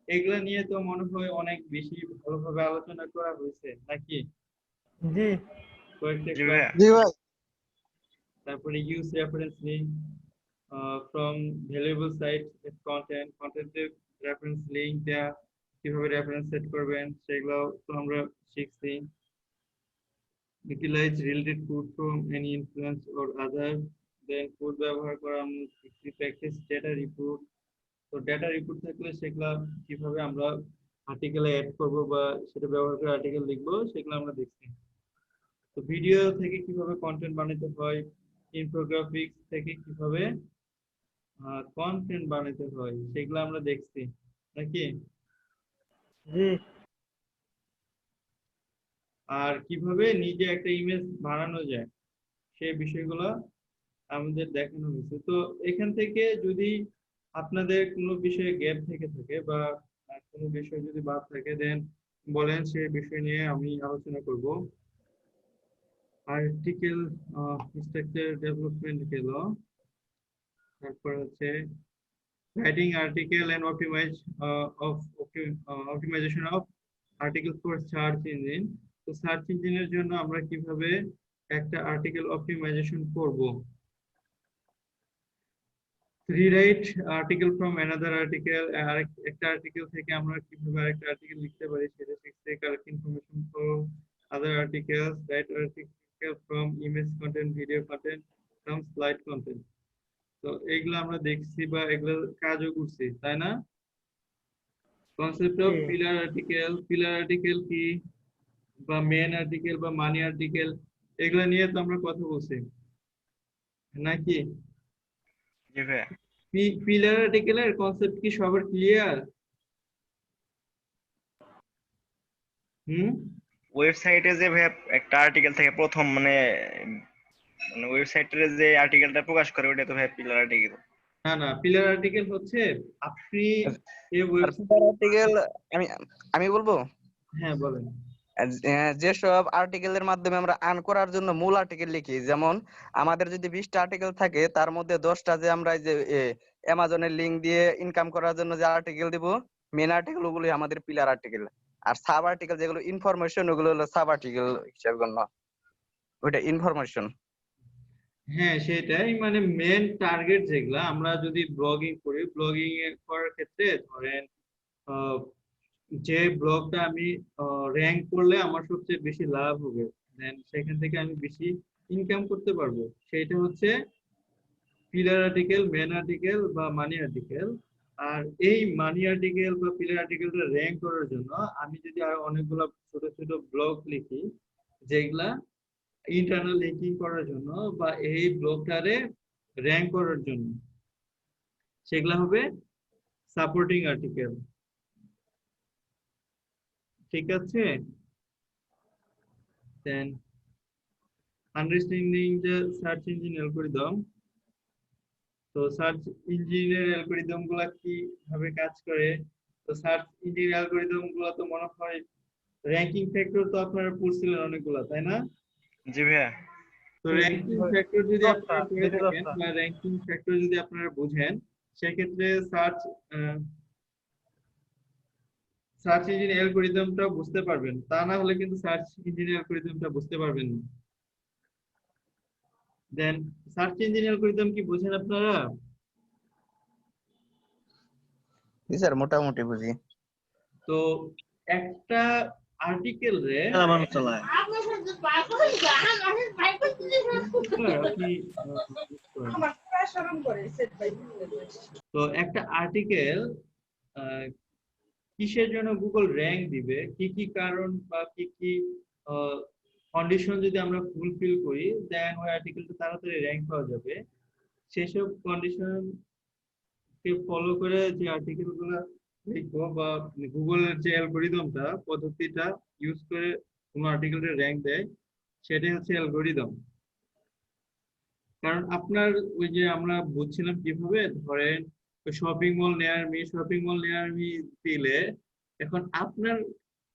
এগুলা নিয়ে তো মনে হয় অনেক বেশি ভালোভাবে আলোচনা করা হয়েছে নাকি জি কয়েকটা জি class। ভাইয়া। জি ভাই। তারপরে use reference link from valuable site content, কন্টেন্টের রেফারেন্স লিংক দেয়া, কিভাবে রেফারেন্স সেট করবেন সেগুলো তো আমরা শিখছি। utilize related food from any influence or other, then food ব্যবহার করা আমরা শিখছি। প্র্যাকটিস ডেটা রিপোর্ট, তো ডেটা রিপোর্ট থাকলে সেগুলা কিভাবে আমরা আর্টিকেলে অ্যাড করব বা সেটা ব্যবহার করে আর্টিকেল লিখবো সেগুলো আমরা দেখছি। তো ভিডিও থেকে কিভাবে কন্টেন্ট বানাতে হয়, ইনফোগ্রাফিক্স থেকে কিভাবে কন্টেন্ট বানাতে হয় সেগুলো আমরা দেখছি নাকি। জি আর কিভাবে নিজে একটা ইমেজ বানানো যায় সেই বিষয়গুলো আমাদের দেখানো হয়েছে। তো এখান থেকে যদি আপনাদের কোনো বিষয়ে গ্যাপ থেকে থাকে বা কোনো বিষয় যদি বাদ থাকে দেন বলেন, সেই বিষয় নিয়ে আমি আলোচনা করব। আর্টিকেল স্ট্রাকচার ডেভেলপমেন্ট গেল, তারপর হচ্ছে writing article and optimization of article for search engine. তো সার্চ ইঞ্জিনের জন্য আমরা কিভাবে একটা আর্টিকেল অপটিমাইজেশন করব? Rewrite article from another article, একটা আর্টিকেল থেকে আমরা কিভাবে আরেকটা আর্টিকেল লিখতে পারি সেটা শিখতে। Collect information from other articles, right article from image content, video content, from slide content. তো এগুলো আমরা দেখছি বা এগুলো কাজও করছি, তাই না? Concept of G. Pillar article, pillar article কি বা মেন আর্টিকেল বা মানি আর্টিকেল, এগুলো নিয়ে তো আমরা কথা বলছি নাকি? জি ভাইয়া। পিলার আর্টিকেলের কনসেপ্ট কি সবার ক্লিয়ার? হুম। ওয়েবসাইটে যে ভাইয়া একটা আর্টিকেল থেকে প্রথম মানে মানে ওয়েবসাইটের যে আর্টিকেলটা প্রকাশ করে ওটা তো ভাইয়া পিলার আর্টিকেল। না না, পিলার আর্টিকেল হচ্ছে আপনি এই আর ওয়েবসাইট। আর্টিকেল আমি আমি বলবো হ্যাঁ বলেন। যেসব আর্টিকেলের মাধ্যমে আমরা আর্ন করার জন্য মূল আর্টিকেল লিখি, যেমন আমাদের যদি 20টা আর্টিকেল থাকে তার মধ্যে 10টা যে আমরা এই যে অ্যামাজনের লিংক দিয়ে ইনকাম করার জন্য যে আর্টিকেল দিব, মেন আর্টিকেল ওগুলো আমাদের পিলার আর্টিকেল। আর সাব আর্টিকেল যেগুলো ইনফরমেশন ওগুলো হলো সাব আর্টিকেল হিসাবে গণ্য, ওইটা ইনফরমেশন। হ্যাঁ সেটাই, মানে মেন টার্গেট যেগুলা, আমরা যদি ব্লগিং করি, ব্লগিং করার ক্ষেত্রে ধরেন আহ, যে ব্লগটা আমি র্যাঙ্ক করলে আমার সবচেয়ে বেশি লাভ হবে, দেন সেখান থেকে আমি বেশি ইনকাম করতে পারবো, সেটা হচ্ছে পিলার আর্টিকেল, মেন আর্টিকেল বা মানি আর্টিকেল। আর এই মানি আর্টিকেল বা পিলার আর্টিকেলটা র্যাঙ্ক করার জন্য আমি যদি আরো অনেকগুলো ছোট ছোট ব্লগ লিখি যেগুলা ইন্টারনাল লিঙ্কিং করার জন্য বা এই ব্লগটারে র্যাঙ্ক করার জন্য, সেগুলা হবে সাপোর্টিং আর্টিকেল। ঠিক আছে? Then understanding the search engine algorithm. তো সার্চ ইঞ্জিনের অ্যালগরিদম গুলা কিভাবে কাজ করে? তো সার্চ ইঞ্জিন অ্যালগরিদম গুলা তো মনে হয় র্যাঙ্কিং ফ্যাক্টর তো আপনারা পড়ছিলেন অনেকগুলা, তাই না? জি ভাইয়া। তো র্যাঙ্কিং ফ্যাক্টর যদি 10টা, আপনারা করে দুইটা থাকেন 10টা। বা র্যাঙ্কিং ফ্যাক্টর যদি আপনারা বুঝেন, সেক্ষেত্রে সার্চ ইঞ্জিন অ্যালগরিদমটা বুঝতে পারবেন, তা না হলে কিন্তু সার্চ ইঞ্জিন অ্যালগরিদমটা বুঝতে পারবেন না। দেন সার্চ ইঞ্জিন অ্যালগরিদম কি বুঝেন আপনারা? জি স্যার, মোটামুটি বুঝি। তো একটা আর্টিকেল রে মানুষ চালায়। আপনি তো একটা আর্টিকেল কিসের জন্য গুগল র্যাঙ্ক দিবে, কি কি কারণ বা কি কি কন্ডিশন যদি আমরা ফুলফিল করি, দেন ওই আর্টিকেলটা তাড়াতাড়ি র্যাঙ্ক পাওয়া যাবে। সেসব কন্ডিশন কে ফলো করে যে আর্টিকেল গুলো লিখবো বা গুগলের যে অ্যালগরিদমটা পদ্ধতিটা ইউজ করে কোনো আর্টিকেলের র্যাঙ্ক দেয়, সেটাই হচ্ছে অ্যালগরিদম। কারণ আপনার ওই যে আমরা বুঝছিলাম কিভাবে, ধরেন শপিং মল নেয়ার মি, শপিং মল নেয়ার মি দিলে এখন আপনার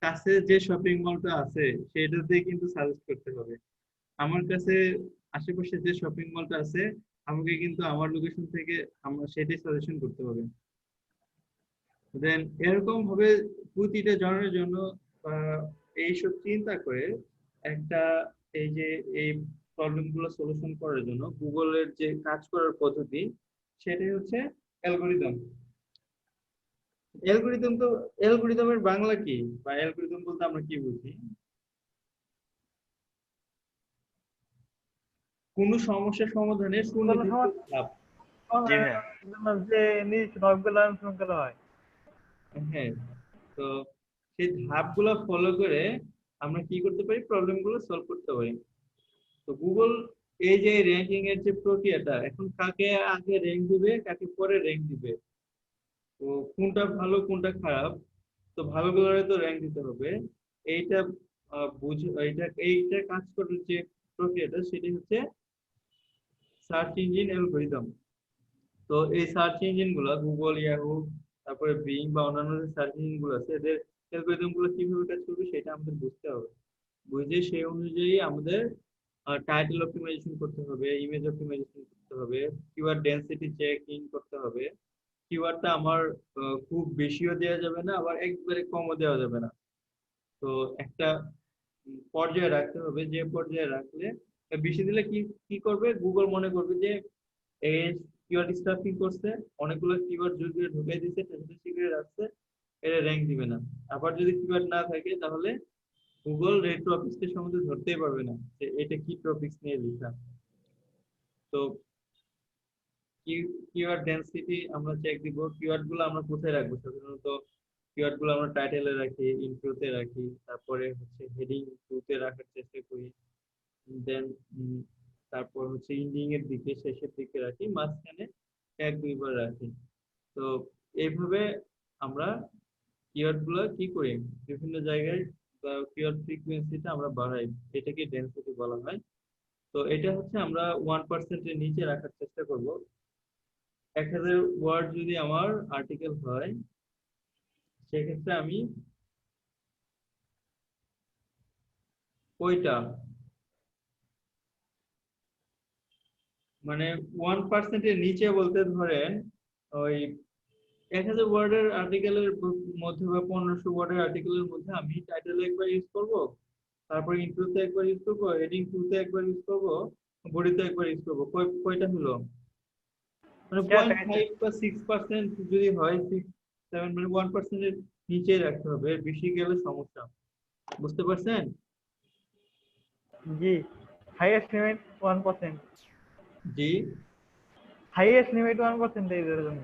কাছে যে শপিং মলটা আছে সেটাতে কিন্তু সাজেস্ট করতে হবে। আমার কাছে আশেপাশে যে শপিং মলটা আছে আমাকে কিন্তু আমার লোকেশন থেকে আমরা সেটাই সাজেশন করতে হবে। দেন এরকম ভাবে প্রতিটা জনের জন্য এইসব চিন্তা করে একটা এই যে এই প্রবলেম গুলো সলিউশন করার জন্য গুগলের যে কাজ করার পদ্ধতি সেটাই হচ্ছে অ্যালগরিদম। অ্যালগরিদম তো, অ্যালগরিদমের বাংলা কি বা অ্যালগরিদম বলতে আমরা কি বুঝি? কোন সমস্যা সমাধানের সুনির্দিষ্ট ধাপ। জি ভাইয়া। যে নিজ নবগুলো অনুসরণ করা হয়। হ্যাঁ, তো সেই ধাপগুলো ফলো করে আমরা কি করতে পারি, প্রবলেম গুলো সলভ করতে পারি। তো গুগল এই যে র্যাঙ্কিং এর যে প্রক্রিয়াটা, এখন কাকে আগে র্যাঙ্ক দিবে কাকে পরে র্যাঙ্ক দিবে, তো কোনটা ভালো কোনটা খারাপ, তো ভালো গুলোরে তো র্যাঙ্ক দিতে হবে। এইটা বুঝে এইটা কাজ করার যে প্রক্রিয়াটা সেটা হচ্ছে সার্চ ইঞ্জিন অ্যালগরিদম। তো এই সার্চ ইঞ্জিন গুলো গুগল, ইয়াহু, তারপরে বিং বা অন্যান্য যে সার্চ ইঞ্জিন গুলো আছে এদের অ্যালগরিদম গুলো কিভাবে কাজ করবে সেটা আমাদের বুঝতে হবে। বুঝে সেই অনুযায়ী আমাদের টাইটেল অপটিমাইজেশন করতে হবে, ইমেজ অপটিমাইজেশন করতে হবে, কিওয়ার্ড ডেনসিটি চেক ইন করতে হবে। কিওয়ার্ডটা আমার খুব বেশিও দেওয়া যাবে না, আবার একবারে কমও দেওয়া যাবে না। তো একটা পর্যায়ে রাখতে হবে, যে পর্যায়ে রাখলে বেশি দিলে কি কি করবে, গুগল মনে করবে যে এই কিওয়ার্ড স্টাফিং করছে, অনেকগুলো কিওয়ার্ড যদি ঢুকিয়ে দিচ্ছে, শিখে রাখছে, এটা র্যাঙ্ক দিবে না। আবার যদি কিওয়ার্ড না থাকে তাহলে গুগল রেড টপিক্স এর সম্বন্ধে ধরতেই পারবে না যে এটা কি টপিকস নিয়ে লেখা। তো কিওয়ার্ড ডেনসিটি আমরা চেক দিব। কিওয়ার্ড গুলো আমরা কোথায় রাখবো? সাধারণত কিওয়ার্ড গুলো আমরা টাইটেলে রাখি, ইন্ট্রোতে রাখি, তারপরে হচ্ছে হেডিং টুতে রাখার চেষ্টা করি, দেন তারপর হচ্ছে ইন্ডিং এর দিকে, শেষের দিকে রাখি, মাঝখানে এক দুইবার রাখি। তো এইভাবে আমরা কিওয়ার্ড গুলো কি করি, বিভিন্ন জায়গায় কিওয়ার্ড ফ্রিকোয়েন্সিটা আমরা বাড়াই, এটাকে ডেনসিটি বলা হয়। তো এটা হচ্ছে আমরা 1% এর নিচে রাখার চেষ্টা করব। 1000 ওয়ার্ড যদি আমার আর্টিকেল হয়, সেক্ষেত্রে আমি ওইটা মানে 1% এর নিচে বলতে ধরেন ওই 1000 ওয়ার্ডের আর্টিকেলের মধ্যে বা 1500 ওয়ার্ডের আর্টিকেলের মধ্যে আমি টাইটেল একবার ইউজ করব, তারপর ইন্ট্রোতে একবার ইউজ করব, হেডিং টুতে একবার ইউজ করব, বডিতে একবার ইউজ করব। কয়টা হলো? মানে 0.5 বা 6% যদি হয়, 6-7 মানে 1% এর নিচে রাখতে হবে, এর বেশি গেলে সমস্যা। বুঝতে পারছেন? জি, হাইয়েস্ট লিমিট 1%। জি, হাইয়েস্ট লিমিট 1% এর জন্য।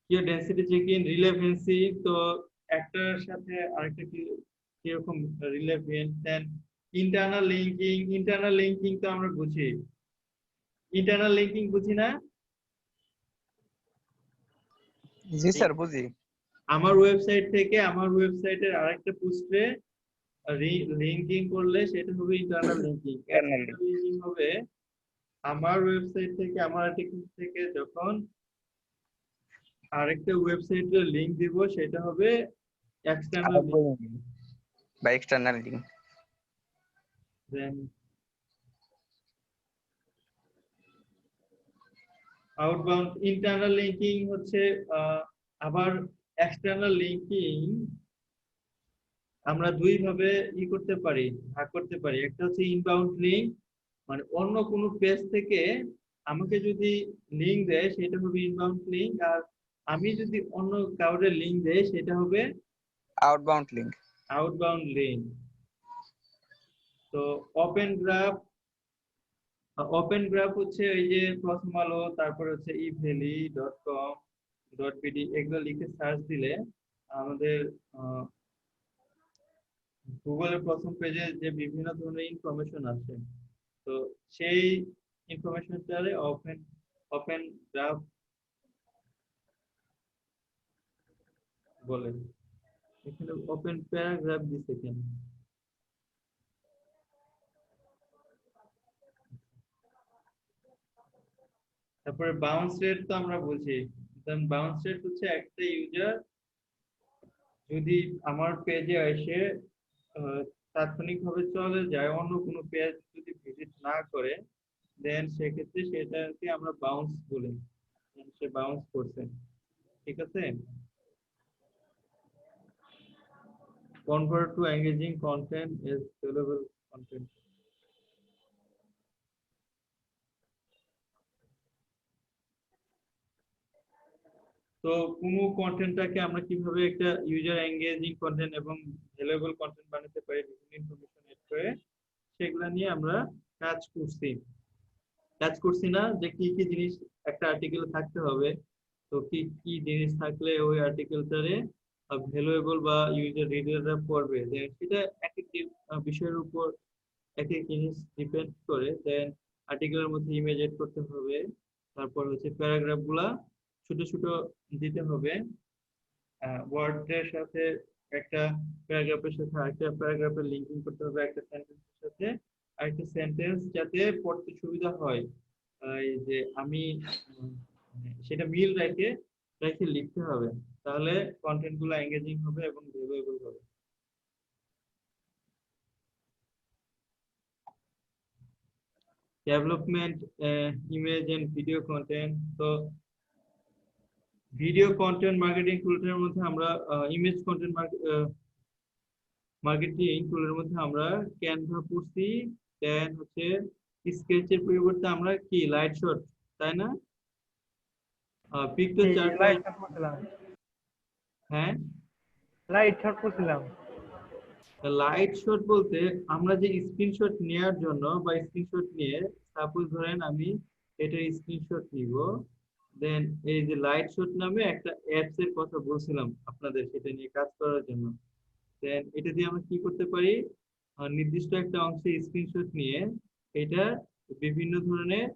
কি ডেনসিটি চেকিং, রিলেভেন্সি, তো একটার সাথে আরেকটা কি কিরকম রিলেভেন্ট, দেন ইন্টারনাল লিঙ্কিং। ইন্টারনাল লিঙ্কিং তো আমরা বুঝি, ইন্টারনাল লিঙ্কিং বুঝি না? জি স্যার বুঝি। আমার ওয়েবসাইট থেকে আমার ওয়েবসাইটের আরেকটা পোস্টে লিঙ্কিং করলে সেটা হবে ইন্টারনাল লিঙ্কিং। এক্সটার্নাল লিঙ্কিং হবে আমার ওয়েবসাইট থেকে, আমার আর্টিকেল থেকে যখন আরেকটা ওয়েবসাইটের লিংক দিব, সেটা হবে এক্সটার্নাল লিংক। বা এক্সটার্নাল লিঙ্ক। দেন আউটবাউন্ড। ইন্টারনাল লিঙ্কিং হচ্ছে আবার এক্সটার্নাল লিঙ্কিং আমরা দুই ভাবে করতে পারি, ভাগ করতে পারি। একটা হচ্ছে ইনবাউন্ড লিঙ্ক, মানে অন্য কোনো পেজ থেকে আমাকে যদি লিঙ্ক দেয় সেটা হবে ইনবাউন্ড লিঙ্ক, আর আমি যদি অন্য কাউরে লিঙ্ক দেই সেটা হবে আউটবাউন্ড লিঙ্ক। Outbound link. তো ওপেন গ্রাফ, ওপেন গ্রাফ হচ্ছে এই যে প্রথম আলো, তারপর হচ্ছে eveli.com.pd, এগুলো লিখে সার্চ দিলে আমাদের গুগলের প্রথম পেজে যে বিভিন্ন ধরনের ইনফরমেশন আসে, তো সেই ইনফরমেশনটারে ওপেন ওপেন গ্রাফ বলে। এখানে ওপেন প্যারাগ্রাফ দিছে কেন? তারপরে বাউন্স রেট তো আমরা বুঝি। বাউন্স রেট হচ্ছে একটা ইউজার যদি আমার পেজে এসে তাৎক্ষণিকভাবে চলে যায়, অন্য কোনো পেজ যদি ভিজিট না করে, দেন সেক্ষেত্রে সেটাকে আমরা বাউন্স বলি, সে বাউন্স করছে। ঠিক আছে? Convert to engaging content is valuable content. তো কোনো কন্টেন্টটাকে আমরা কিভাবে একটা ইউজার এঙ্গেজিং কন্টেন্ট এবং ভ্যালুয়েবল কন্টেন্ট বানাতে পারি, বিভিন্ন ইনফরমেশন এড করে, সেগুলা নিয়ে আমরা কাজ করছি না, যে কি কি জিনিস একটা আর্টিকেল থাকতে হবে, তো কি কি জিনিস থাকলে ওই আর্টিকেলটারে ভ্যালুয়েবল বা ইউজার রিডাররা পড়বে, সেটা এক এক বিষয়ের উপর এক এক জিনিস ডিপেন্ড করে। দেন আর্টিকেলের মধ্যে ইমেজ এড করতে হবে, তারপর হচ্ছে প্যারাগ্রাফ গুলা ছোট ছোট দিতে হবে, ওয়ার্ডের সাথে একটা প্যারাগ্রাফের সাথে আরেকটা প্যারাগ্রাফের লিঙ্কিং করতে হবে, একটা সেন্টেন্সের সাথে আরেকটা সেন্টেন্স যাতে পড়তে সুবিধা হয়, এই যে আমি সেটা মিল রেখে রেখে লিখতে হবে, তাহলে কন্টেন্ট গুলো এঙ্গেজিং হবে এবং ভ্যালুয়েবল হবে। Development image and video content. তো ভিডিও কন্টেন্ট মার্কেটিং টুলটার মধ্যে আমরা ইমেজ কন্টেন্ট মার্কেটিং টুলের মধ্যে আমরা ক্যানভা পড়ছি, দেন হচ্ছে স্কেচের পরিবর্তে আমরা কি লাইট শট, তাই না? পিকচার চার্ট, লাইট শট করছিলাম, হ্যাঁ লাইট শট করছিলাম। লাইট শট বলতে আমরা যে স্ক্রিনশট নেওয়ার জন্য বা স্ক্রিনশট নিয়ে, সাপোজ ধরেন আমি এটা স্ক্রিনশট নিব, দেন এই যে লাইট শট নামে একটা অ্যাপস এর কথা বলছিলাম আপনাদের, সেটা নিয়ে কাজ করার জন্য। দেন এটা দিয়ে আমরা কি করতে পারি, নির্দিষ্ট একটা অংশে স্ক্রিনশট নিয়ে এটা বিভিন্ন ধরনের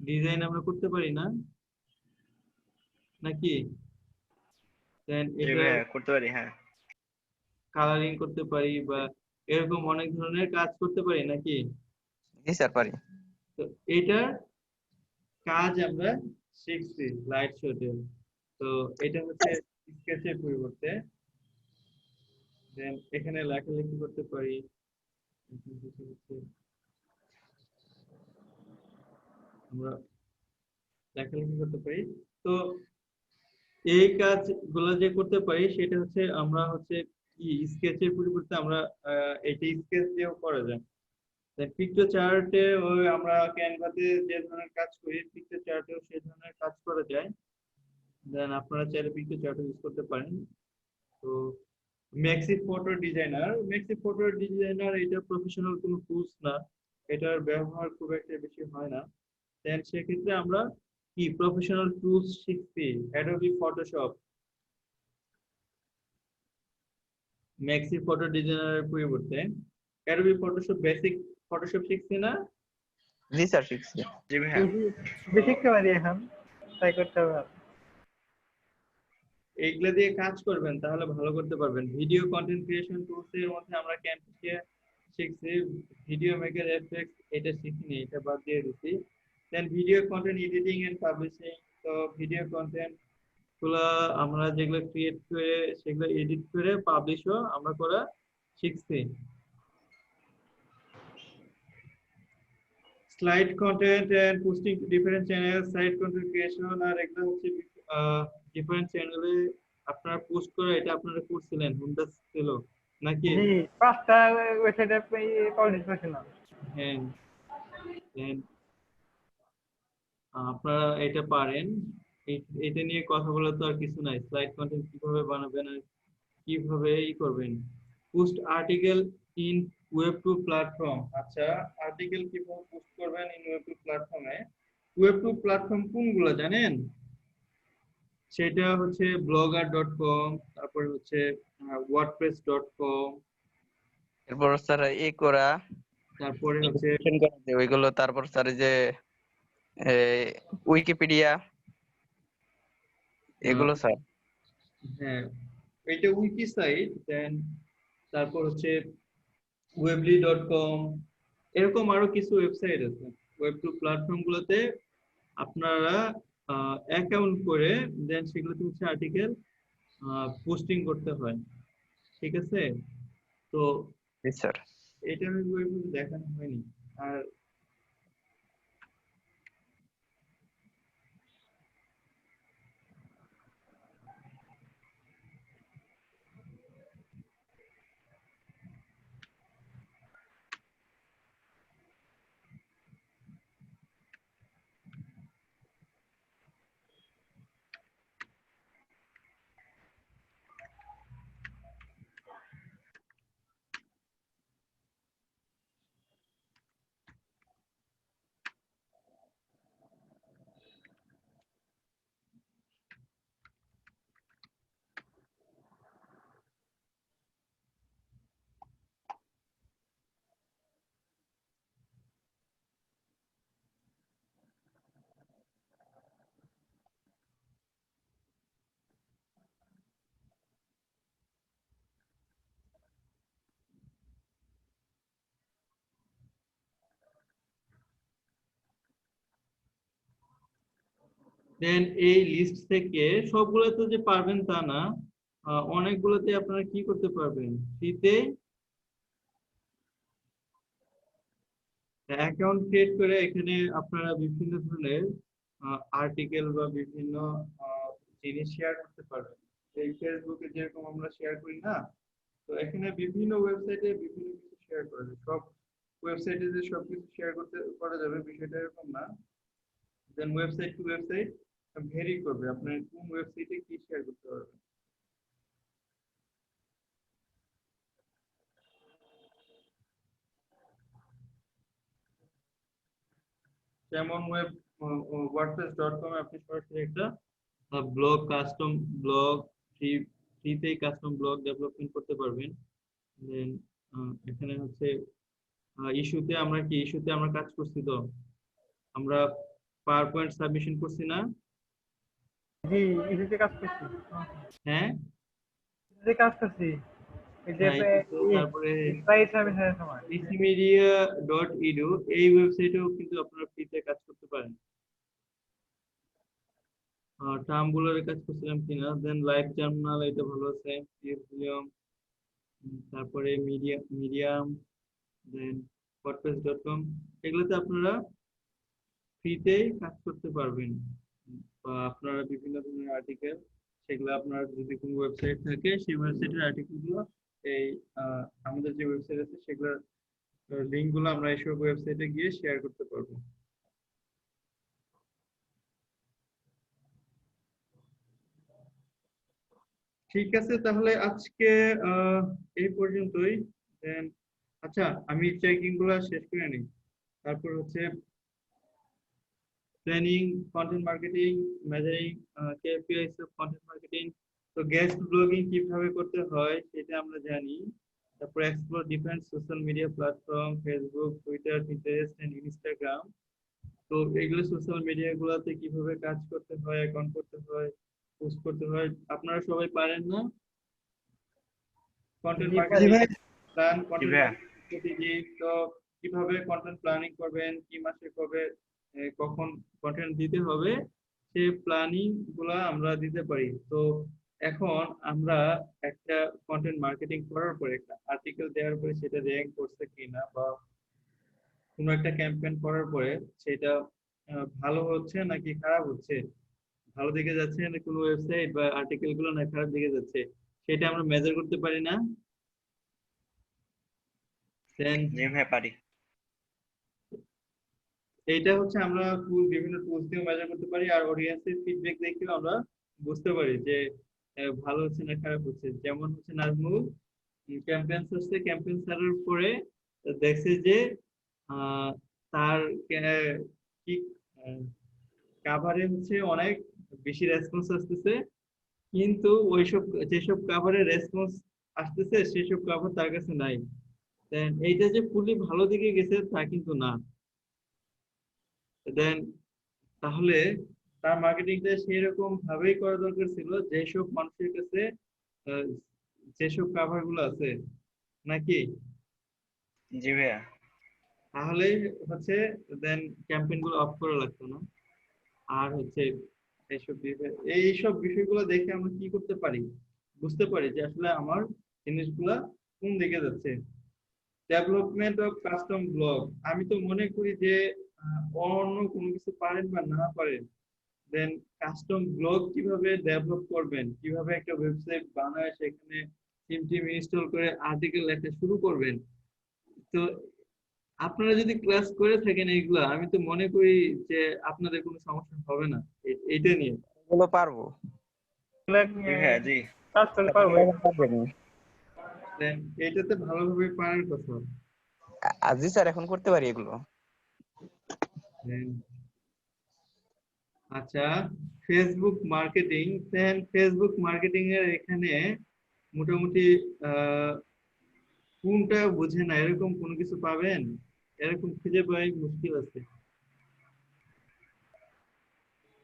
ডিজাইন আমরা করতে পারি না নাকি? দেন জি এটা ভাইয়া করতে পারি, হ্যাঁ। কালারিং করতে পারি বা এরকম অনেক ধরনের কাজ করতে পারি নাকি? জি স্যার পারি। তো এটা কাজ আমরা শিখছি লাইট শটে। তো এটা হচ্ছে স্কেচের পরিবর্তে। দেন এখানে লেখালেখি করতে পারি, আমরা লেখালেখি করতে পারি। তো এই কাজগুলো যে করতে পারি সেটা হচ্ছে আমরা হচ্ছে কি স্কেচের পরিবর্তে আমরা এটা স্কেচ দিয়েও করা যায়। পিকচার চার্টে ওই আমরা ক্যানভাতে যে ধরনের কাজ করি পিকচার চার্টেও সেই ধরনের কাজ করা যায়। দেন আপনারা চাইলে পিকচার চার্ট ইউজ করতে পারেন। তো ম্যাক্সি ফটো ডিজাইনার এটা প্রফেশনাল কোনো টুলস না, এটার ব্যবহার খুব একটা বেশি হয় না। দেন সেক্ষেত্রে আমরা কি প্রফেশনাল টুলস শিখছি, অ্যাডোবি ফটোশপ। ম্যাক্সি ফটো ডিজাইনারের পরিবর্তে অ্যাডোবি ফটোশপ, বেসিক ফটোশপ শিখছি না? জি স্যার শিখছি। জি ভাইয়া। বেশি শিখতে পারি এখন, তাই করতে হবে আর। এইগুলা দিয়ে কাজ করবেন তাহলে ভালো করতে পারবেন। ভিডিও কন্টেন্ট ক্রিয়েশন টুলস এর মধ্যে আমরা ক্যানভা শিখছি, ভিডিও মেকার এফএক্স এটা শিখিনি, এটা বাদ দিয়ে দিচ্ছি। Then video content editing and publishing. তো ভিডিও কন্টেন্ট গুলা আমরা যেগুলো ক্রিয়েট করে সেগুলো এডিট করে পাবলিশও আমরা করা শিখছি। Slide content and posting to different channel, site content creation, আর একটা হচ্ছে ডিফারেন্ট চ্যানেলে আপনারা পোস্ট করা, এটা আপনারা করছিলেন হুন্ডা ছিল নাকি? জি 5টা ওয়েবসাইটে পাবলিশ করছিলাম। হ্যাঁ, then আপনারা এটা পারেন। এটা নিয়ে কথা বলা তো আর কিছু নাই, স্লাইড কন্টেন্ট কিভাবে বানাবেন আর কিভাবে করবেন। Post article in web two platform. আচ্ছা, আর্টিকেল কিভাবে পোস্ট করবেন ইন ওয়েব টু প্ল্যাটফর্মে? ওয়েব টু প্ল্যাটফর্ম কোনগুলো জানেন? সেটা হচ্ছে blogger.com, তারপরে হচ্ছে wordpress.com, এরপর স্যার করা, তারপরে হচ্ছে ওইগুলো, তারপর স্যার যে উইকিপিডিয়া, এগুলো স্যার। হ্যাঁ এটা উইকি সাইট। দেন তারপর হচ্ছে weebly.com, এরকম আরো কিছু ওয়েবসাইট আছে। ওয়েব টু প্ল্যাটফর্ম গুলোতে আপনারা অ্যাকাউন্ট করে দেন সেগুলোতে হচ্ছে আর্টিকেল পোস্টিং করতে হয়, ঠিক আছে? তো জি স্যার। এটা আমি ওইভাবে দেখানো হয়নি। আর দেন এই লিস্ট থেকে সবগুলোতে যে পারবেন তা না, অনেকগুলোতে আপনারা কি করতে পারবেন, ফ্রিতে অ্যাকাউন্ট ক্রিয়েট করে এখানে আপনারা বিভিন্ন ধরনের আর্টিকেল বা বিভিন্ন জিনিস শেয়ার করতে পারবেন। এই ফেসবুকে যেরকম আমরা শেয়ার করি না, তো এখানে বিভিন্ন ওয়েবসাইটে বিভিন্ন কিছু শেয়ার করা যায়। সব ওয়েবসাইটে যে সবকিছু শেয়ার করতে করা যাবে বিষয়টা এরকম না। দেন ওয়েবসাইট টু ওয়েবসাইট ভেরি করবে আপনার কোন ওয়েবসাইটে কি শেয়ার করতে পারবেন। যেমন wordpress.com আপনি সরাসরি একটা ব্লগ কাস্টম ব্লগ ফ্রিতেই কাস্টম ব্লগ ডেভেলপমেন্ট করতে পারবেন। দেন এখানে হচ্ছে ইস্যুতে আমরা কাজ করছি, তো আমরা পাওয়ার পয়েন্ট সাবমিশন করছি না? জি, ইসিতে কাজ করছি। হ্যাঁ ইসিতে কাজ করছি। এই যে হ্যাঁ তারপরে প্রাইস সাবমিশনের সময়। ecmedia.edu এই ওয়েবসাইটেও কিন্তু আপনারা ফ্রিতে কাজ করতে পারেন। টার্মগুলোর কাজ করছিলাম কিনা, দেন লাইভ জার্নাল এটা ভালো আছে, পিএফলিয়াম, তারপরে মিডিয়াম, দেন wordpress.com এগুলোতে আপনারা ফ্রিতেই কাজ করতে পারবেন। বা আপনারা বিভিন্ন ধরনের আর্টিকেল, সেগুলো আপনার যদি কোনো ওয়েবসাইট থাকে সেই ওয়েবসাইটের আর্টিকেলগুলো এই আমাদের যে ওয়েবসাইট আছে সেগুলোর লিঙ্কগুলো আমরা এইসব ওয়েবসাইটে গিয়ে শেয়ার করতে পারবো। ঠিক আছে, তাহলে আজকে এই পর্যন্তই। Then, আচ্ছা আমি চেকিং গুলো শেষ করে নিই, তারপর হচ্ছে planning, content marketing, measuring KPIs of content marketing. তো গেস্ট ব্লগিং কিভাবে করতে হয় সেটা আমরা জানি। তারপর explore different social media platform, Facebook, Twitter, Pinterest and Instagram. তো এগুলো সোশ্যাল মিডিয়া গুলোতে কিভাবে কাজ করতে হয়, অ্যাকাউন্ট করতে হয়, পোস্ট করতে হয়, আপনারা সবাই পারেন না? কন্টেন্ট জি মার্কেটিং ভাই। প্ল্যান, জি কন্টেন্ট ভাইয়া। Marketing strategy. তো কিভাবে কন্টেন্ট প্ল্যানিং করবেন, কি মাসে কবে কখন কন্টেন্ট দিতে হবে, সেই প্ল্যানিং গুলা আমরা দিতে পারি। তো এখন আমরা একটা কন্টেন্ট মার্কেটিং করার পরে একটা আর্টিকেল দেওয়ার পরে সেটা র্যাঙ্ক করছে কিনা, বা কোনো একটা ক্যাম্পেইন করার পরে সেটা ভালো হচ্ছে নাকি খারাপ হচ্ছে, ভালো দিকে যাচ্ছে না কোনো ওয়েবসাইট বা আর্টিকেল গুলো, না খারাপ দিকে যাচ্ছে, সেটা আমরা মেজার করতে পারি না? দেন জি ভাই পারি। এইটা হচ্ছে আমরা বিভিন্ন টুলস দিয়ে মেজার করতে পারি, আর অডিয়েন্সের ফিডব্যাক দেখেও আমরা বুঝতে পারি যে ভালো হচ্ছে না খারাপ হচ্ছে। যেমন হচ্ছে নাজমুল ক্যাম্পেইন করছে, ক্যাম্পেইন ছাড়ার পরে দেখছে যে আহ, তার কি কাভারে হচ্ছে অনেক বেশি রেসপন্স আসতেছে, কিন্তু ওইসব যেসব কাভারে রেসপন্স আসতেছে সেসব কাভার তার কাছে নাই। দেন এইটা যে ফুলি ভালো দিকে গেছে তা কিন্তু না। দেন তাহলে তার মার্কেটিংটা সেরকম ভাবেই করা দরকার ছিল যেসব মানুষের কাছে আহ, যেসব কাভার গুলো আছে, নাকি? জি ভাইয়া। তাহলে হচ্ছে দেন ক্যাম্পেইন গুলো অফ করা লাগতো না। আর হচ্ছে এইসব বিষয়গুলো দেখে আমরা কি করতে পারি, বুঝতে পারি যে আসলে আমার জিনিসগুলা কোন দিকে যাচ্ছে। ডেভেলপমেন্ট অফ কাস্টম ব্লগ, আমি তো মনে করি যে অন্য কোনো কিছু পারেন বা না পারেন, দেন কাস্টম ব্লগ কিভাবে ডেভেলপ করবেন, কিভাবে একটা ওয়েবসাইট বানায় সেখানে থিম টিম ইনস্টল করে আর্টিকেল লেখা শুরু করবেন। তো আপনারা যদি ক্লাস করে থাকেন এইগুলা, আমি তো মনে করি যে আপনাদের কোনো সমস্যা হবে না এইটা নিয়ে। এগুলো পারবো। এগুলা জি নিয়ে ভাইয়া জি। কাজ করলে পারবো। Then এইটাতে ভালোভাবে পারার কথা। জি স্যার, এখন করতে পারি এগুলো। Then, আচ্ছা ফেসবুক মার্কেটিং, দেন ফেসবুক মার্কেটিং এর এখানে মোটামুটি আহ কোনটা বুঝে না এরকম কোনো কিছু পাবেন? এরকম খুঁজে পাই মুশকিল আছে।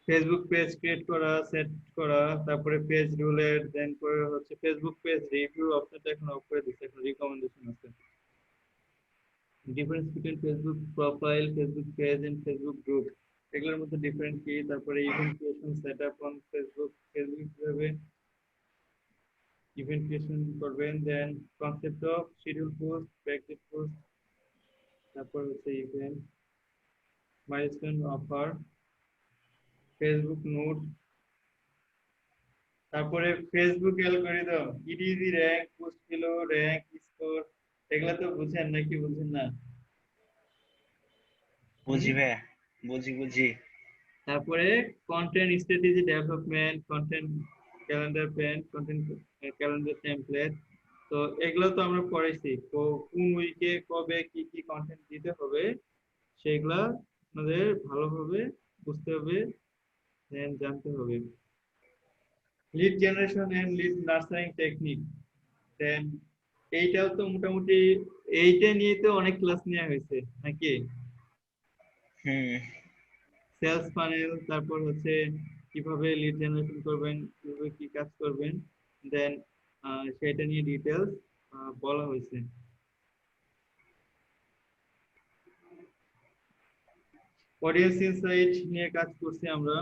ফেসবুক পেজ ক্রিয়েট করা, সেট করা, তারপরে পেজ রুলের, দেন করে হচ্ছে ফেসবুক পেজ রিভিউ অপশনটা এখন অফ করে দিচ্ছে, এখন রিকমেন্ডেশন আছে। Difference between Facebook profile, Facebook page and Facebook group, এগুলোর মধ্যে ডিফারেন্ট কি? তারপরে event creation setup on Facebook, Facebook কিভাবে ইভেন্ট ক্রিয়েশন করবেন, then concept of schedule post, practice post, তারপর হচ্ছে event milestone offer, Facebook note, তারপরে Facebook algorithm, edge, rank, post কিলো, র্যাঙ্ক, স্কোর, এগুলা তো বুঝেন নাকি বুঝেন না? বুঝি ভাইয়া, বুঝি। তারপরে content strategy development, content calendar plan, content calendar template. তো এগুলো তো আমরা পড়েছি, তো কোন উইকে কবে কি কি কন্টেন্ট দিতে হবে সেগুলা আমাদের ভালোভাবে বুঝতে হবে, দেন জানতে হবে। Lead generation and lead nurturing technique, then এইটাও তো মোটামুটি এইটা নিয়ে তো অনেক ক্লাস নেওয়া হয়েছে নাকি? হুম। সেলস ফানেল, তারপর হচ্ছে কিভাবে লিড জেনারেশন করবেন, কিভাবে কি কাজ করবেন, দেন সেটা নিয়ে ডিটেলস বলা হয়েছে। অডিয়েন্স ইনসাইট নিয়ে কাজ করছি আমরা,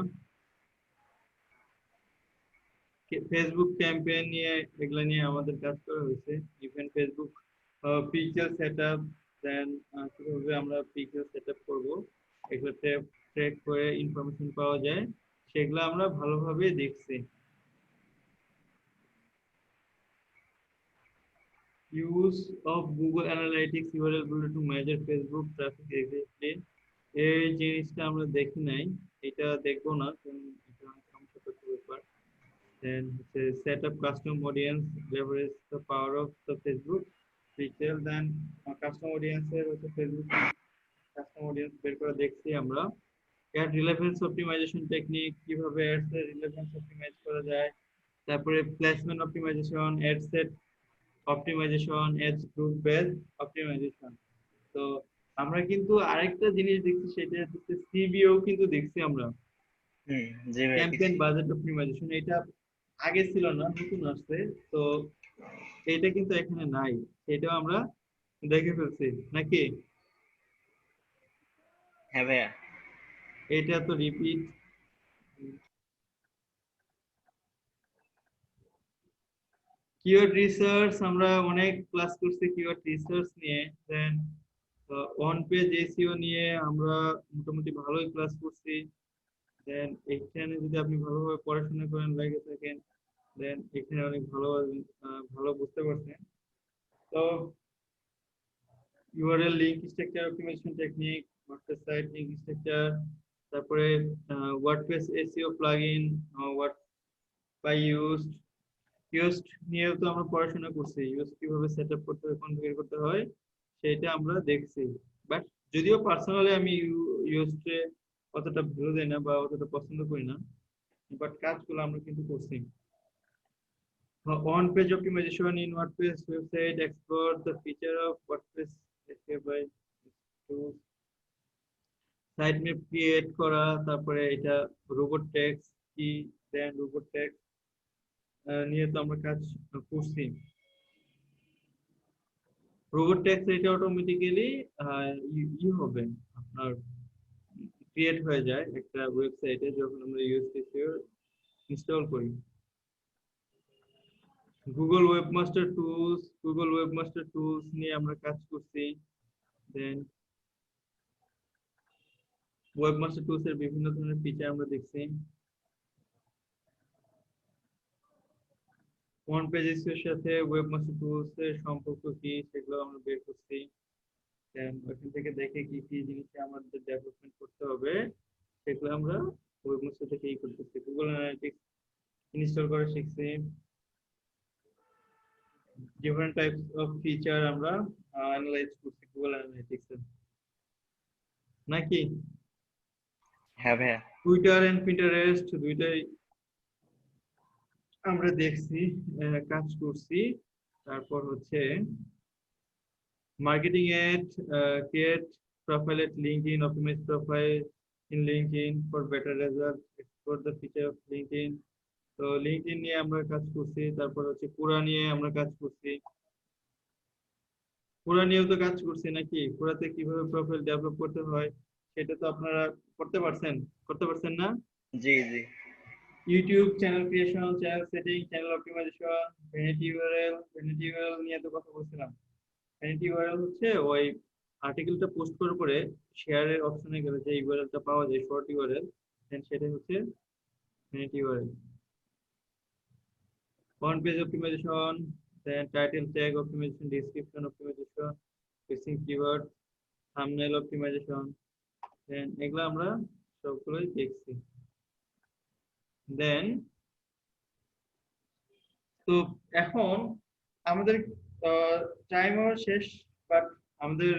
ফেসবুক ক্যাম্পেইন নিয়ে, এগুলা নিয়ে আমাদের কাজ করা হয়েছে। ইভেন ফেসবুক পিক্সেল সেটআপ, দেন কিভাবে আমরা পিক্সেল সেটআপ করব, এগুলো ট্র্যাক করে ইনফরমেশন পাওয়া যায়, সেগুলো আমরা ভালোভাবে দেখছি। Use of Google analytics URL builder to measure Facebook traffic exactly, এই জিনিসটা আমরা দেখি নাই, এটা দেখবো না কারণ এটা অনেক সমস্যাপত্র ব্যাপার। Then set up custom audience, leverage the power of the Facebook pixel, then custom audience এর হচ্ছে Facebook custom audience বের করে দেখছি আমরা। ad relevance optimization technique, কিভাবে ads এর relevance optimize করা যায়, তারপরে placement optimization, ad set optimization, ads group based optimization। তো আমরা কিন্তু আরেকটা জিনিস দেখছি, সেটা হচ্ছে সিবিও কিন্তু দেখছি আমরা, হুম, জি ভাইয়া ক্যাম্পেইন বাজেট অপটিমাইজেশন। এটা আগে ছিল না, নতুন আসছে, তো এটা কিন্তু এখানে নাই, এটাও আমরা দেখে ফেলছি নাকি? হ্যাঁ ভাইয়া। এটা তো রিপিট। কিওয়ার্ড রিসার্চ আমরা অনেক ক্লাস করছি কিওয়ার্ড রিসার্চ নিয়ে, দেন অন পেজ এসইও নিয়ে আমরা মোটামুটি ভালোই ক্লাস করছি। দেন এখানে যদি আপনি ভালোভাবে পড়াশোনা করেন, লাগে থাকেন, দেন এখানে অনেক ভালো ভালো বুঝতে পারছেন। তো URL link structure optimization technique, WordPress site link structure, তারপরে WordPress SEO plugin, word by used নিয়েও তো আমরা পড়াশোনা করছি, ইউজ কিভাবে সেটআপ করতে হয়, কনফিগার করতে হয়, সেটা আমরা দেখছি। বাট যদিও পার্সোনালি আমি ইউজডে অতটা ভ্যালু দেই না বা অতটা পছন্দ করি না, বাট কাজগুলো আমরা কিন্তু করছি। On page optimization in WordPress website, explore the feature of WordPress by tools, site map create করা, তারপরে এটা রোবট ট্যাক্স কি, দেন রোবট ট্যাক্স নিয়ে তো আমরা কাজ করছি। রোবট ট্যাক্স এটা অটোমেটিক্যালি হবে আপনার, ক্রিয়েট হয়ে যায় একটা ওয়েবসাইটে যখন আমরা ইউএসপিসিও ইনস্টল করি। গুগল ওয়েবমাস্টার টুলস নিয়ে আমরা কাজ করছি। দেন ওয়েবমাস্টার টুলস এর বিভিন্ন ধরনের ফিচার আমরা দেখছি। ওয়ান পেজ এসইও এর সাথে ওয়েবমাস্টার টুলস এর সম্পর্ক কি, সেগুলো আমরা বের করছি। দেন ওখান থেকে দেখে কি কি জিনিসে আমাদের ডেভেলপমেন্ট করতে হবে, সেগুলো আমরা ওয়েবমাস্টার থেকে করতেছি। গুগল অ্যানালিটিক্স ইনস্টল করা শিখছি। ডিফারেন্ট টাইপস অফ ফিচার আমরা অ্যানালাইজ করছি গুগল অ্যানালিটিক্স এ নাকি? হ্যাঁ ভাইয়া। টুইটার এন্ড পিন্টারেস্ট দুইটাই আমরা দেখছি, কাজ করছি। তারপর হচ্ছে marketing ad, create profile at LinkedIn, optimise profile in LinkedIn for better result, explore the feature of LinkedIn. তো লিঙ্কডইন নিয়ে আমরা কাজ করছি। তারপর হচ্ছে কুরা নিয়ে আমরা কাজ করছি, কুরা নিয়েও তো কাজ করছি নাকি? কুরাতে কিভাবে প্রোফাইল ডেভেলপ করতে হয় সেটা তো আপনারা করতে পারছেন না? জি জি। YouTube channel creation, channel setting, channel optimization, vanity URL নিয়ে তো কথা বলছিলাম। ভ্যানিটি ইউআরএল হচ্ছে ওই আর্টিকেলটা পোস্ট করার পরে শেয়ারের অপশনে গেলে যে ইউআরএলটা পাওয়া যায়, শর্ট ইউআরএল, দেন সেটা হচ্ছে vanity URL. Front page optimization, then title tag optimization, description optimization, fishing keyword, thumbnail optimization, then এগুলো আমরা সবগুলোই দেখছি। দেন তো এখন আমাদের টাইমও শেষ, বাট আমাদের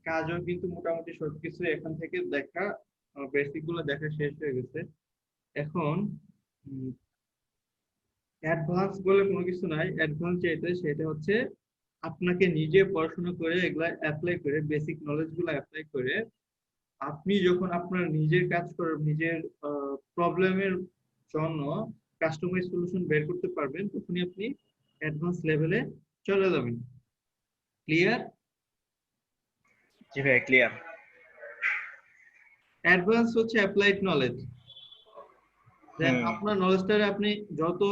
কাজও কিন্তু মোটামুটি সবকিছু এখান থেকে দেখা, বেসিক গুলো দেখা শেষ হয়ে গেছে। এখন অ্যাডভান্স বলে কোনো কিছু নাই। অ্যাডভান্স যেটা সেটা হচ্ছে আপনাকে নিজে পড়াশোনা করে এগুলা অ্যাপ্লাই করে, বেসিক নলেজ গুলো অ্যাপ্লাই করে আপনি যখন আপনার নিজের কাজ করে নিজের প্রবলেমের জন্য কাস্টমাইজ সলিউশন বের করতে পারবেন, তখনই আপনি অ্যাডভান্স লেভেলে চলে যাবেন। ক্লিয়ার? জি ভাই ক্লিয়ার। অ্যাডভান্স হচ্ছে অ্যাপ্লাইড নলেজ। দেন আপনার নলেজটারে আপনি যত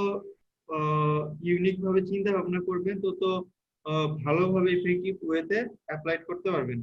ইউনিক ভাবে চিন্তা ভাবনা করবেন তত ভালোভাবে ইফেক্টিভ ওয়েতে অ্যাপ্লাই করতে পারবেন।